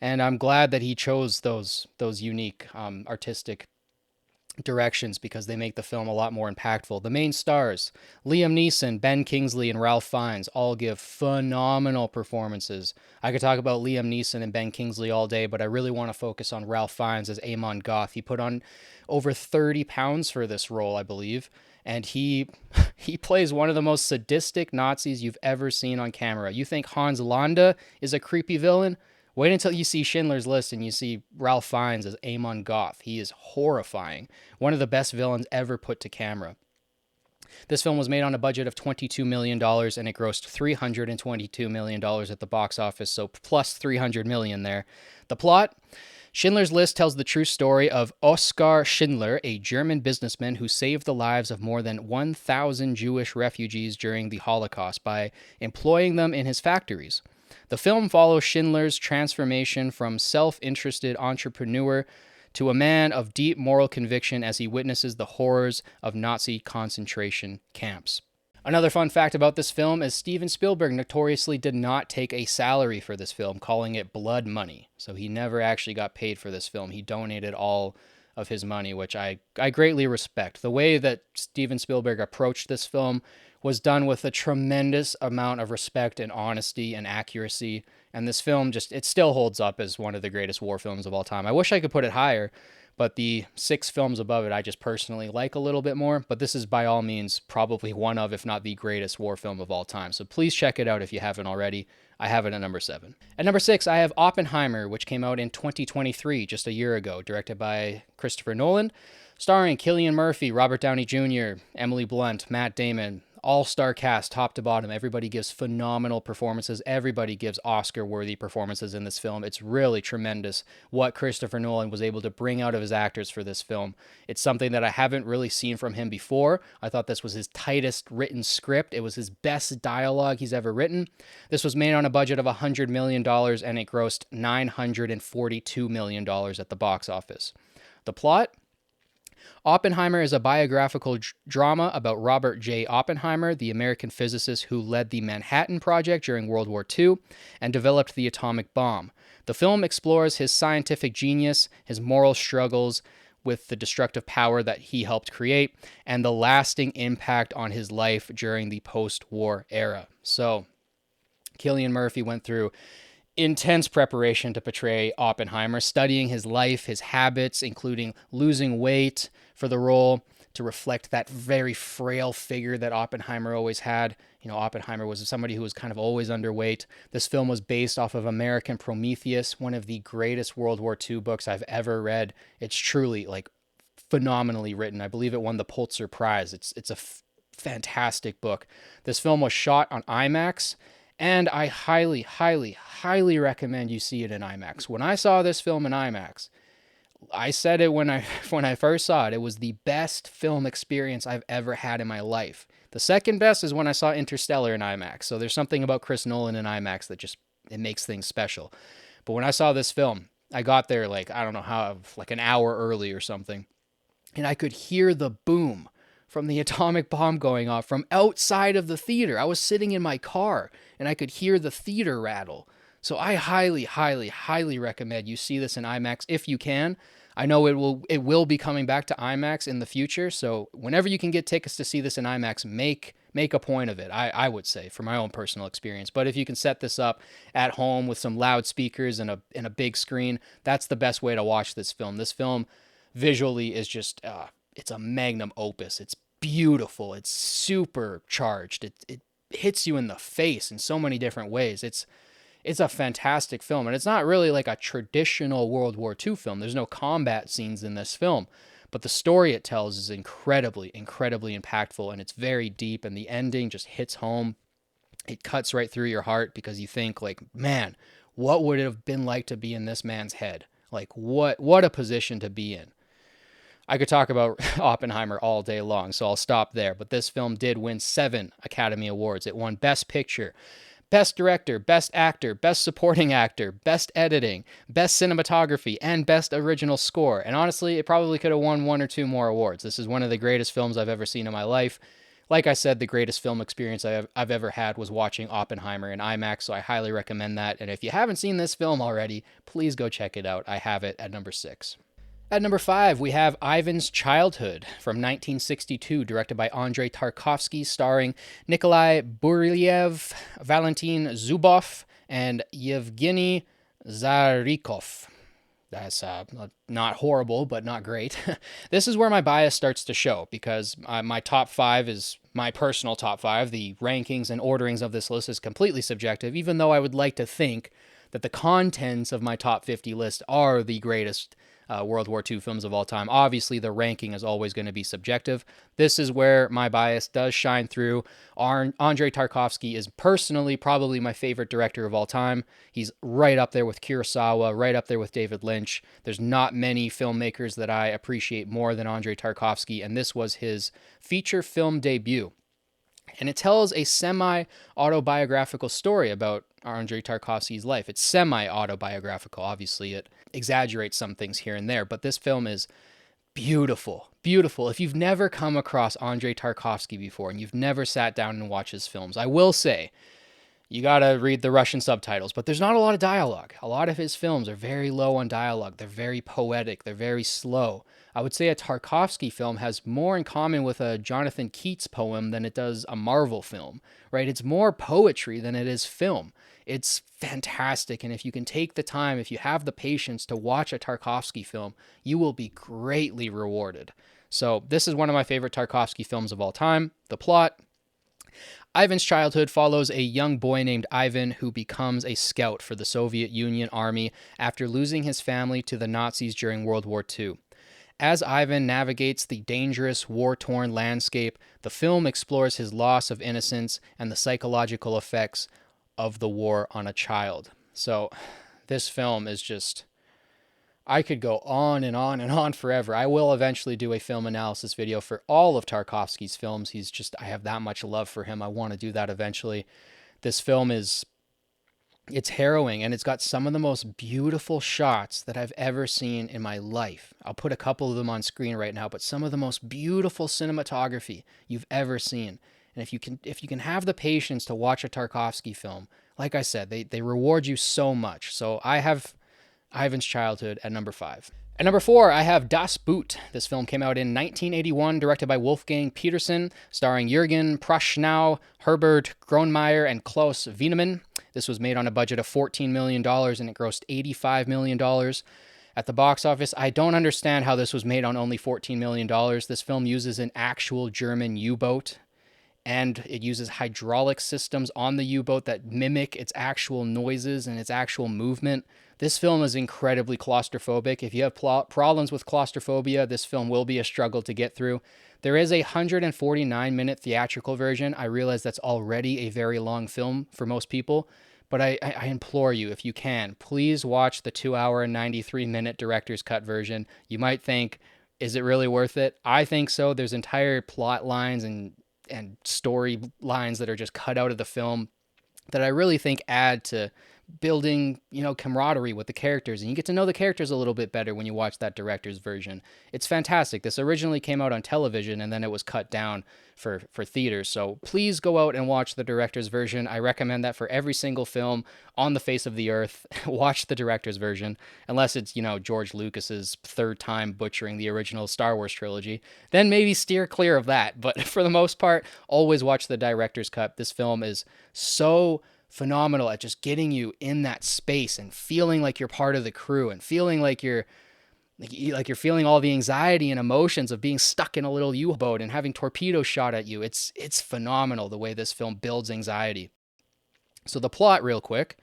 And I'm glad that he chose those unique artistic directions, because they make the film a lot more impactful. The main stars, Liam Neeson, Ben Kingsley, and Ralph Fiennes, all give phenomenal performances. I could talk about Liam Neeson and Ben Kingsley all day, but I really want to focus on Ralph Fiennes as Amon Goth. He put on over 30 pounds for this role, I believe, and he plays one of the most sadistic Nazis you've ever seen on camera. You think Hans Landa is a creepy villain? Wait until you see Schindler's List and you see Ralph Fiennes as Amon Goth. He is horrifying. One of the best villains ever put to camera. This film was made on a budget of $22 million, and it grossed $322 million at the box office, so plus $300 million there. The plot? Schindler's List tells the true story of Oskar Schindler, a German businessman who saved the lives of more than 1,000 Jewish refugees during the Holocaust by employing them in his factories. The film follows Schindler's transformation from self-interested entrepreneur to a man of deep moral conviction as he witnesses the horrors of Nazi concentration camps. Another fun fact about this film is Steven Spielberg notoriously did not take a salary for this film, calling it blood money. So he never actually got paid for this film. He donated all of his money, which I greatly respect. The way that Steven Spielberg approached this film was done with a tremendous amount of respect and honesty and accuracy. And this film it still holds up as one of the greatest war films of all time. I wish I could put it higher, but the 6 films above it I just personally like a little bit more. But this is by all means probably one of, if not the greatest war film of all time. So please check it out if you haven't already. I have it at number 7. At number 6, I have Oppenheimer, which came out in 2023, just a year ago, directed by Christopher Nolan, starring Cillian Murphy, Robert Downey Jr., Emily Blunt, Matt Damon. All-star cast, top to bottom. Everybody gives phenomenal performances. Everybody gives Oscar-worthy performances in this film. It's really tremendous what Christopher Nolan was able to bring out of his actors for this film. It's something that I haven't really seen from him before. I thought this was his tightest written script. It was his best dialogue he's ever written. This was made on a budget of $100 million, and it grossed $942 million at the box office. The plot? Oppenheimer is a biographical drama about Robert J. Oppenheimer, the American physicist who led the Manhattan Project during World War II and developed the atomic bomb. The film explores his scientific genius, his moral struggles with the destructive power that he helped create, and the lasting impact on his life during the post-war era. So, Cillian Murphy went through intense preparation to portray Oppenheimer, studying his life, his habits, including losing weight for the role to reflect that very frail figure that Oppenheimer always had. You know, Oppenheimer was somebody who was kind of always underweight. This film was based off of American Prometheus, one of the greatest World War II books I've ever read. It's truly phenomenally written. I believe it won the Pulitzer Prize. It's a fantastic book. This film was shot on IMAX, and I highly, highly, highly recommend you see it in IMAX. When I saw this film in IMAX, I said it when I when I first saw it. It was the best film experience I've ever had in my life. The second best is when I saw Interstellar in IMAX. So there's something about Chris Nolan in IMAX that just it makes things special. But when I saw this film, I got there like I don't know how like an hour early or something, and I could hear the boom from the atomic bomb going off from outside of the theater. I was sitting in my car and I could hear the theater rattle. So I highly, highly, highly recommend you see this in IMAX if you can. I know it will be coming back to IMAX in the future. So whenever you can get tickets to see this in IMAX, make a point of it. I would say for my own personal experience. But if you can set this up at home with some loudspeakers and a big screen, that's the best way to watch this film. This film visually is just it's a magnum opus. It's beautiful. It's super charged. It hits you in the face in so many different ways. It's a fantastic film, and it's not really like a traditional World War II film. There's no combat scenes in this film, but the story it tells is incredibly, incredibly impactful, and it's very deep, and the ending just hits home. It cuts right through your heart because you think like, man, what would it have been like to be in this man's head? Like what a position to be in. I could talk about Oppenheimer all day long, so I'll stop there. But this film did win 7 Academy Awards. It won Best Picture, Best Director, Best Actor, Best Supporting Actor, Best Editing, Best Cinematography, and Best Original Score. And honestly, it probably could have won 1 or 2 more awards. This is one of the greatest films I've ever seen in my life. Like I said, the greatest film experience I've ever had was watching Oppenheimer in IMAX, so I highly recommend that. And if you haven't seen this film already, please go check it out. I have it at number 6. At number 5, we have Ivan's Childhood from 1962, directed by Andrei Tarkovsky, starring Nikolai Burylyev, Valentin Zubov, and Yevgeny Zarikov. That's not horrible, but not great. This is where my bias starts to show, because my top 5 is my personal top 5. The rankings and orderings of this list is completely subjective, even though I would like to think that the contents of my top 50 list are the greatest World War II films of all time. Obviously, the ranking is always going to be subjective. This is where my bias does shine through. Andrei Tarkovsky is personally probably my favorite director of all time. He's right up there with Kurosawa, right up there with David Lynch. There's not many filmmakers that I appreciate more than Andrei Tarkovsky, and this was his feature film debut. And it tells a semi-autobiographical story about Andrei Tarkovsky's life. It's semi-autobiographical. Obviously, it exaggerates some things here and there, but this film is beautiful, beautiful. If you've never come across Andrei Tarkovsky before and you've never sat down and watched his films, I will say, you gotta read the Russian subtitles, but there's not a lot of dialogue. A lot of his films are very low on dialogue. They're very poetic. They're very slow. I would say a Tarkovsky film has more in common with a Jonathan Keats poem than it does a Marvel film, right? It's more poetry than it is film. It's fantastic, and if you can take the time, if you have the patience to watch a Tarkovsky film, you will be greatly rewarded. So this is one of my favorite Tarkovsky films of all time. The plot: Ivan's childhood follows a young boy named Ivan who becomes a scout for the Soviet Union Army after losing his family to the Nazis during World War II. As Ivan navigates the dangerous, war-torn landscape, the film explores his loss of innocence and the psychological effects of the war on a child. So this film is just, I could go on and on and on forever. I will eventually do a film analysis video for all of Tarkovsky's films. I have that much love for him. I want to do that eventually. This film it's harrowing, and it's got some of the most beautiful shots that I've ever seen in my life. I'll put a couple of them on screen right now, but some of the most beautiful cinematography you've ever seen. And if you can have the patience to watch a Tarkovsky film, like I said, they reward you so much. So I have Ivan's Childhood at number 5. At number 4, I have Das Boot. This film came out in 1981, directed by Wolfgang Petersen, starring Jürgen Prochnow, Herbert Grönemeyer, and Klaus Wienemann. This was made on a budget of $14 million, and it grossed $85 million. At the box office, I don't understand how this was made on only $14 million. This film uses an actual German U-boat, and it uses hydraulic systems on the U-boat that mimic its actual noises and its actual movement. This film is incredibly claustrophobic. If you have problems with claustrophobia, this film will be a struggle to get through. There is a 149-minute theatrical version. I realize that's already a very long film for most people, But I implore you, if you can, please watch the 2 hour and 93-minute director's cut version. You might think, is it really worth it? I think so. There's entire plot lines and story lines that are just cut out of the film that I really think add to building, camaraderie with the characters. And you get to know the characters a little bit better when you watch that director's version. It's fantastic. This originally came out on television and then it was cut down for theaters. So please go out and watch the director's version. I recommend that for every single film on the face of the earth. Watch the director's version, unless it's, George Lucas's third time butchering the original Star Wars trilogy. Then maybe steer clear of that. But for the most part, always watch the director's cut. This film is so phenomenal at just getting you in that space and feeling like you're part of the crew and feeling like you're feeling all the anxiety and emotions of being stuck in a little U-boat and having torpedoes shot at you. It's phenomenal the way this film builds anxiety. So the plot, real quick.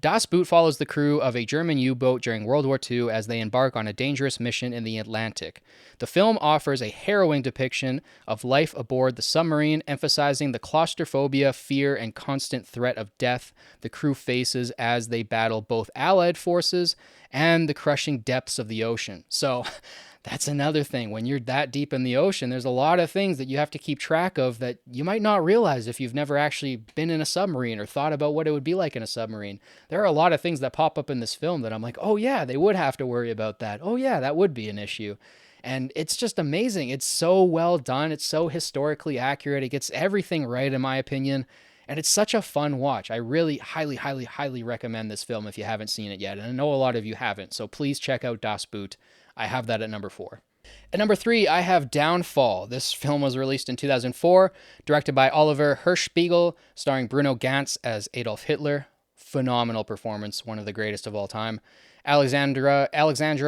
Das Boot follows the crew of a German U-boat during World War II as they embark on a dangerous mission in the Atlantic. The film offers a harrowing depiction of life aboard the submarine, emphasizing the claustrophobia, fear, and constant threat of death the crew faces as they battle both Allied forces and the crushing depths of the ocean. So that's another thing. When you're that deep in the ocean, there's a lot of things that you have to keep track of that you might not realize if you've never actually been in a submarine or thought about what it would be like in a submarine. There are a lot of things that pop up in this film that I'm like, oh yeah, they would have to worry about that. Oh yeah, that would be an issue. And it's just amazing. It's so well done. It's so historically accurate. It gets everything right, in my opinion. And it's such a fun watch. I really highly, highly, highly recommend this film if you haven't seen it yet. And I know a lot of you haven't. So please check out Das Boot. I have that at number 4. At number 3, I have Downfall. This film was released in 2004, directed by Oliver Hirschspiegel, starring Bruno Ganz as Adolf Hitler. Phenomenal performance, one of the greatest of all time. Alexandra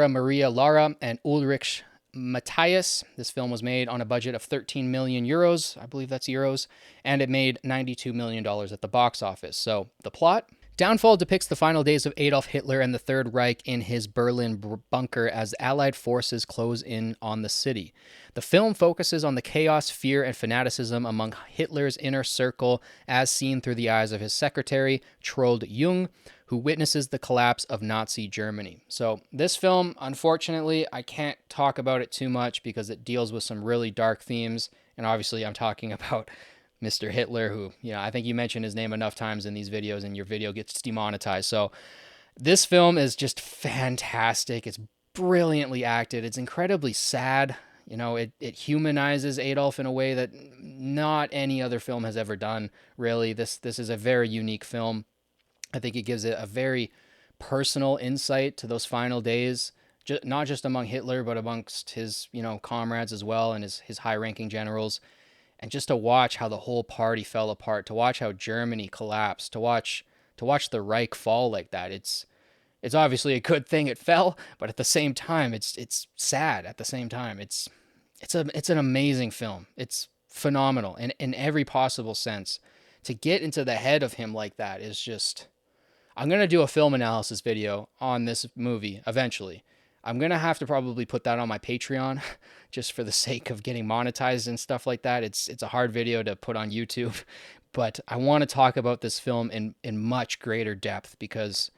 Maria Lara and Ulrich Matthias. This film was made on a budget of 13 million euros. I believe that's euros. And it made $92 million at the box office. So the plot? Downfall depicts the final days of Adolf Hitler and the Third Reich in his Berlin bunker as Allied forces close in on the city. The film focuses on the chaos, fear, and fanaticism among Hitler's inner circle as seen through the eyes of his secretary, Trold Jung, who witnesses the collapse of Nazi Germany. So this film, unfortunately, I can't talk about it too much because it deals with some really dark themes. And obviously I'm talking about Mr. Hitler, who, I think you mentioned his name enough times in these videos and your video gets demonetized. So this film is just fantastic. It's brilliantly acted. It's incredibly sad. It humanizes Adolf in a way that not any other film has ever done, really. This is a very unique film. I think it gives it a very personal insight to those final days, not just among Hitler, but amongst his, comrades as well and his high-ranking generals. And just to watch how the whole party fell apart, to watch how Germany collapsed, to watch the Reich fall like that. It's obviously a good thing it fell, but at the same time, it's sad. At the same time, it's an amazing film. It's phenomenal in every possible sense. To get into the head of him like that is just. I'm gonna do a film analysis video on this movie eventually. I'm going to have to probably put that on my Patreon just for the sake of getting monetized and stuff like that. It's a hard video to put on YouTube, but I want to talk about this film in much greater depth because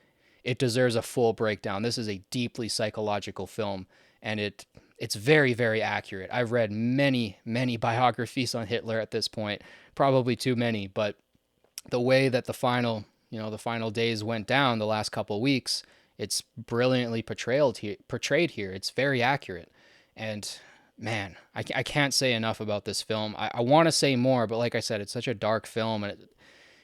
it deserves a full breakdown. This is a deeply psychological film, and it's very, very accurate. I've read many, many biographies on Hitler at this point, probably too many, but the way that the final days went down the last couple of weeks, it's brilliantly portrayed here. It's very accurate. And man, I can't say enough about this film. I want to say more, but like I said, it's such a dark film and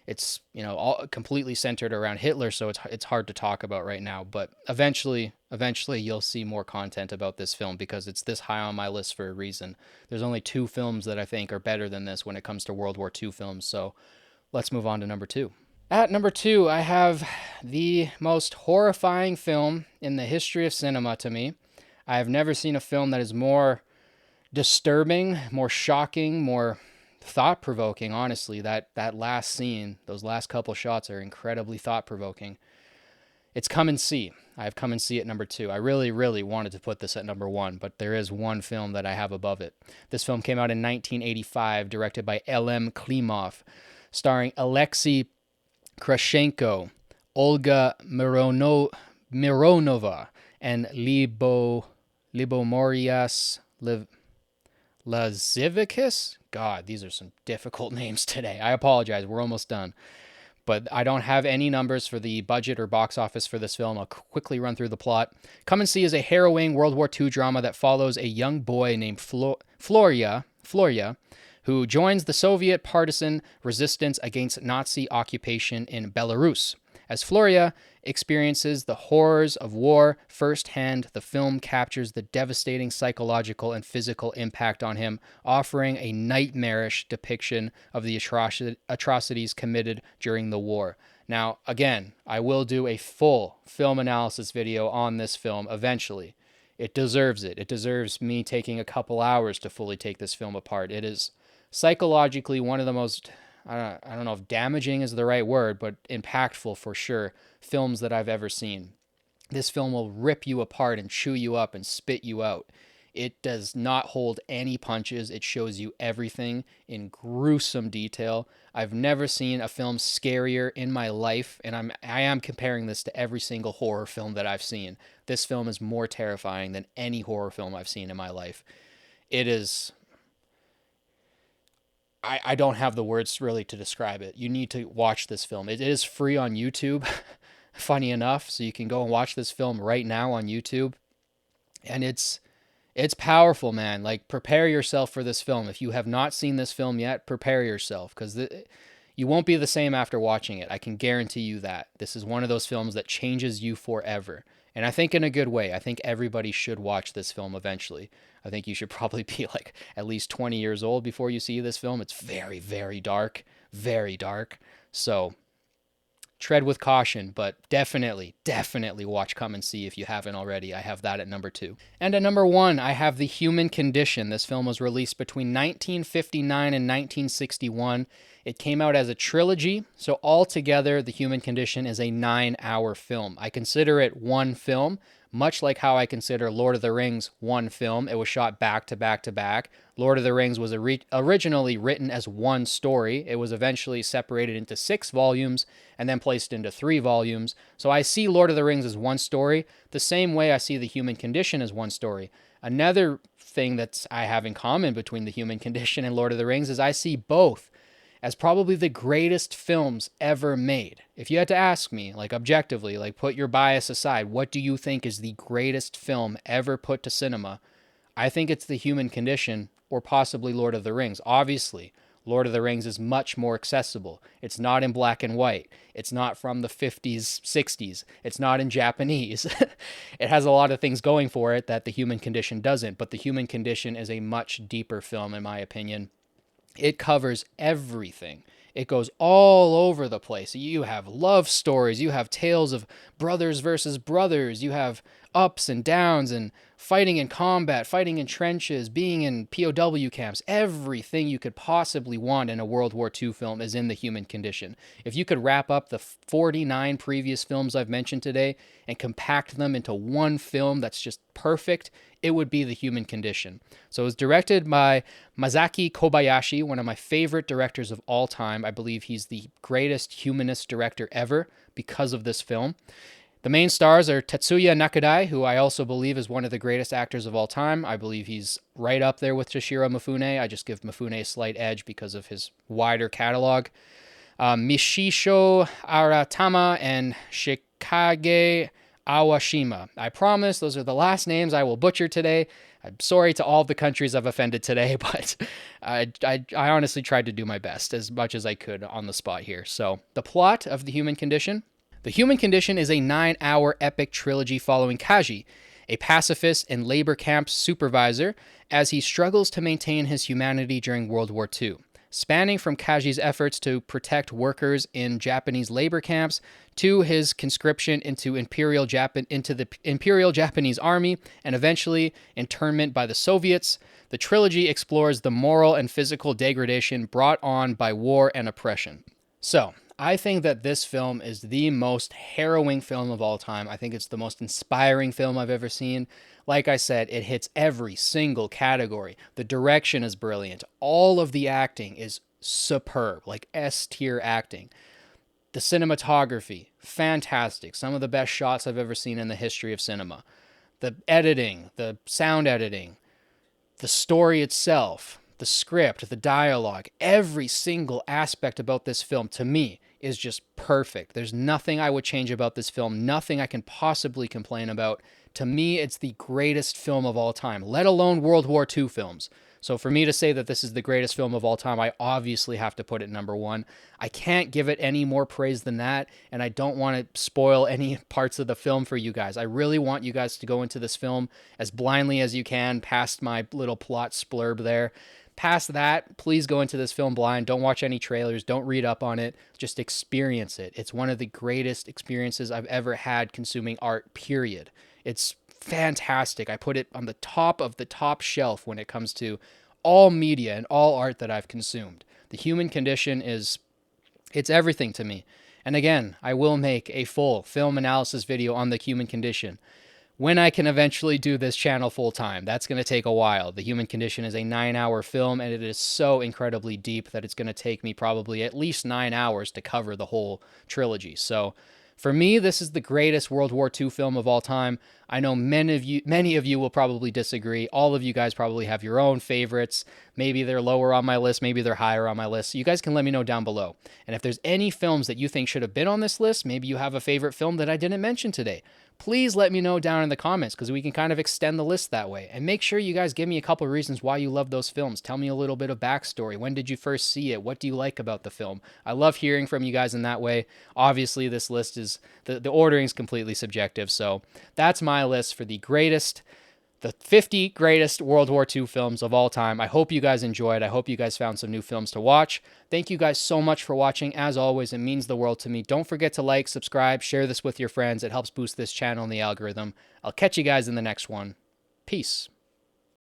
it's all completely centered around Hitler. So it's hard to talk about right now, but eventually you'll see more content about this film because it's this high on my list for a reason. There's only 2 films that I think are better than this when it comes to World War II films. So let's move on to number 2. At number 2, I have the most horrifying film in the history of cinema to me. I have never seen a film that is more disturbing, more shocking, more thought-provoking, honestly. That last scene, those last couple shots are incredibly thought-provoking. It's Come and See. I have Come and See at number 2. I really, really wanted to put this at number 1, but there is one film that I have above it. This film came out in 1985, directed by L.M. Klimov, starring Alexei Krashenko, Olga Mironova and Libomorias Lazivicus. God, these are some difficult names today. I apologize. We're almost done. But I don't have any numbers for the budget or box office for this film. I'll quickly run through the plot. Come and See is a harrowing World War II drama that follows a young boy named Floria, who joins the Soviet partisan resistance against Nazi occupation in Belarus. As Floria experiences the horrors of war firsthand, the film captures the devastating psychological and physical impact on him, offering a nightmarish depiction of the atrocities committed during the war. Now, again, I will do a full film analysis video on this film eventually. It deserves it. It deserves me taking a couple hours to fully take this film apart. It is psychologically one of the most, I don't know if damaging is the right word, but impactful for sure, films that I've ever seen. This film will rip you apart and chew you up and spit you out. It does not hold any punches. It shows you everything in gruesome detail. I've never seen a film scarier in my life, and I am comparing this to every single horror film that I've seen. This film is more terrifying than any horror film I've seen in my life. It is... I don't have the words really to describe it. You need to watch this film. It is free on YouTube, funny enough, so you can go and watch this film right now on YouTube. And it's powerful, man. Like, prepare yourself for this film. If you have not seen this film yet, prepare yourself, because you won't be the same after watching it. I can guarantee you that. This is one of those films that changes you forever. And I think in a good way. I think everybody should watch this film eventually. I think you should probably be like at least 20 years old before you see this film. It's very, very dark. Very dark. So tread with caution, but definitely watch Come and See if you haven't already. I have that at number 2. And at number 1, I have The Human Condition. This film was released between 1959 and 1961. It came out as a trilogy, so altogether, The Human Condition is a 9-hour film. I consider it one film, much like how I consider Lord of the Rings one film. It was shot back to back to back. Lord of the Rings was originally written as one story. It was eventually separated into 6 volumes and then placed into 3 volumes. So I see Lord of the Rings as one story, the same way I see The Human Condition as one story. Another thing that I have in common between The Human Condition and Lord of the Rings is I see both as probably the greatest films ever made. If you had to ask me, like objectively, like put your bias aside, what do you think is the greatest film ever put to cinema? I think it's The Human Condition or possibly Lord of the Rings. Obviously, Lord of the Rings is much more accessible. It's not in black and white. It's not from the 50s, 60s. It's not in Japanese. It has a lot of things going for it that The Human Condition doesn't, but The Human Condition is a much deeper film in my opinion. It covers everything. It goes all over the place. You have love stories. You have tales of brothers versus brothers. You have ups and downs and fighting in combat, fighting in trenches, being in POW camps. Everything you could possibly want in a World War II film is in The Human Condition. If you could wrap up the 49 previous films I've mentioned today and compact them into one film that's just perfect, it would be The Human Condition. So it was directed by Masaaki Kobayashi, one of my favorite directors of all time. I believe he's the greatest humanist director ever because of this film. The main stars are Tetsuya Nakadai, who I also believe is one of the greatest actors of all time. I believe he's right up there with Toshiro Mifune. I just give Mifune a slight edge because of his wider catalog. Mishisho Aratama and Shikage Awashima. I promise those are the last names I will butcher today. I'm sorry to all the countries I've offended today, but I honestly tried to do my best as much as I could on the spot here. So the plot of The Human Condition. The Human Condition is a 9-hour epic trilogy following Kaji, a pacifist and labor camp supervisor, as he struggles to maintain his humanity during World War II. Spanning from Kaji's efforts to protect workers in Japanese labor camps to his conscription into the Imperial Japanese Army and eventually internment by the Soviets, the trilogy explores the moral and physical degradation brought on by war and oppression. So, I think that this film is the most harrowing film of all time. I think it's the most inspiring film I've ever seen. Like I said, it hits every single category. The direction is brilliant. All of the acting is superb, like S-tier acting. The cinematography, fantastic. Some of the best shots I've ever seen in the history of cinema. The editing, the sound editing, the story itself, the script, the dialogue, every single aspect about this film to me is just perfect. There's nothing I would change about this film, nothing I can possibly complain about. To me, it's the greatest film of all time, let alone World War II films. So for me to say that this is the greatest film of all time, I obviously have to put it number one. I can't give it any more praise than that, and I don't want to spoil any parts of the film for you guys. I really want you guys to go into this film as blindly as you can, past my little plot splurb there. Past that, please go into this film blind. Don't watch any trailers. Don't read up on it. Just experience it. It's one of the greatest experiences I've ever had consuming art, period. It's fantastic. I put it on the top of the top shelf when it comes to all media and all art that I've consumed. The Human Condition it's everything to me. And again, I will make a full film analysis video on the Human Condition when I can eventually do this channel full time. That's going to take a while. The Human Condition is a 9-hour film, and it is so incredibly deep that it's going to take me probably at least 9 hours to cover the whole trilogy. So for me, this is the greatest World War II film of all time. I know many of you will probably disagree. All of you guys probably have your own favorites. Maybe they're lower on my list. Maybe they're higher on my list. So you guys can let me know down below. And if there's any films that you think should have been on this list, maybe you have a favorite film that I didn't mention today, please let me know down in the comments, because we can kind of extend the list that way. And make sure you guys give me a couple of reasons why you love those films. Tell me a little bit of backstory. When did you first see it? What do you like about the film? I love hearing from you guys in that way. Obviously, this list is, the ordering is completely subjective. So that's my list for the 50 greatest World War II films of all time. I hope you guys enjoyed. I hope you guys found some new films to watch. Thank you guys so much for watching. As always, it means the world to me. Don't forget to like, subscribe, share this with your friends. It helps boost this channel and the algorithm. I'll catch you guys in the next one. Peace.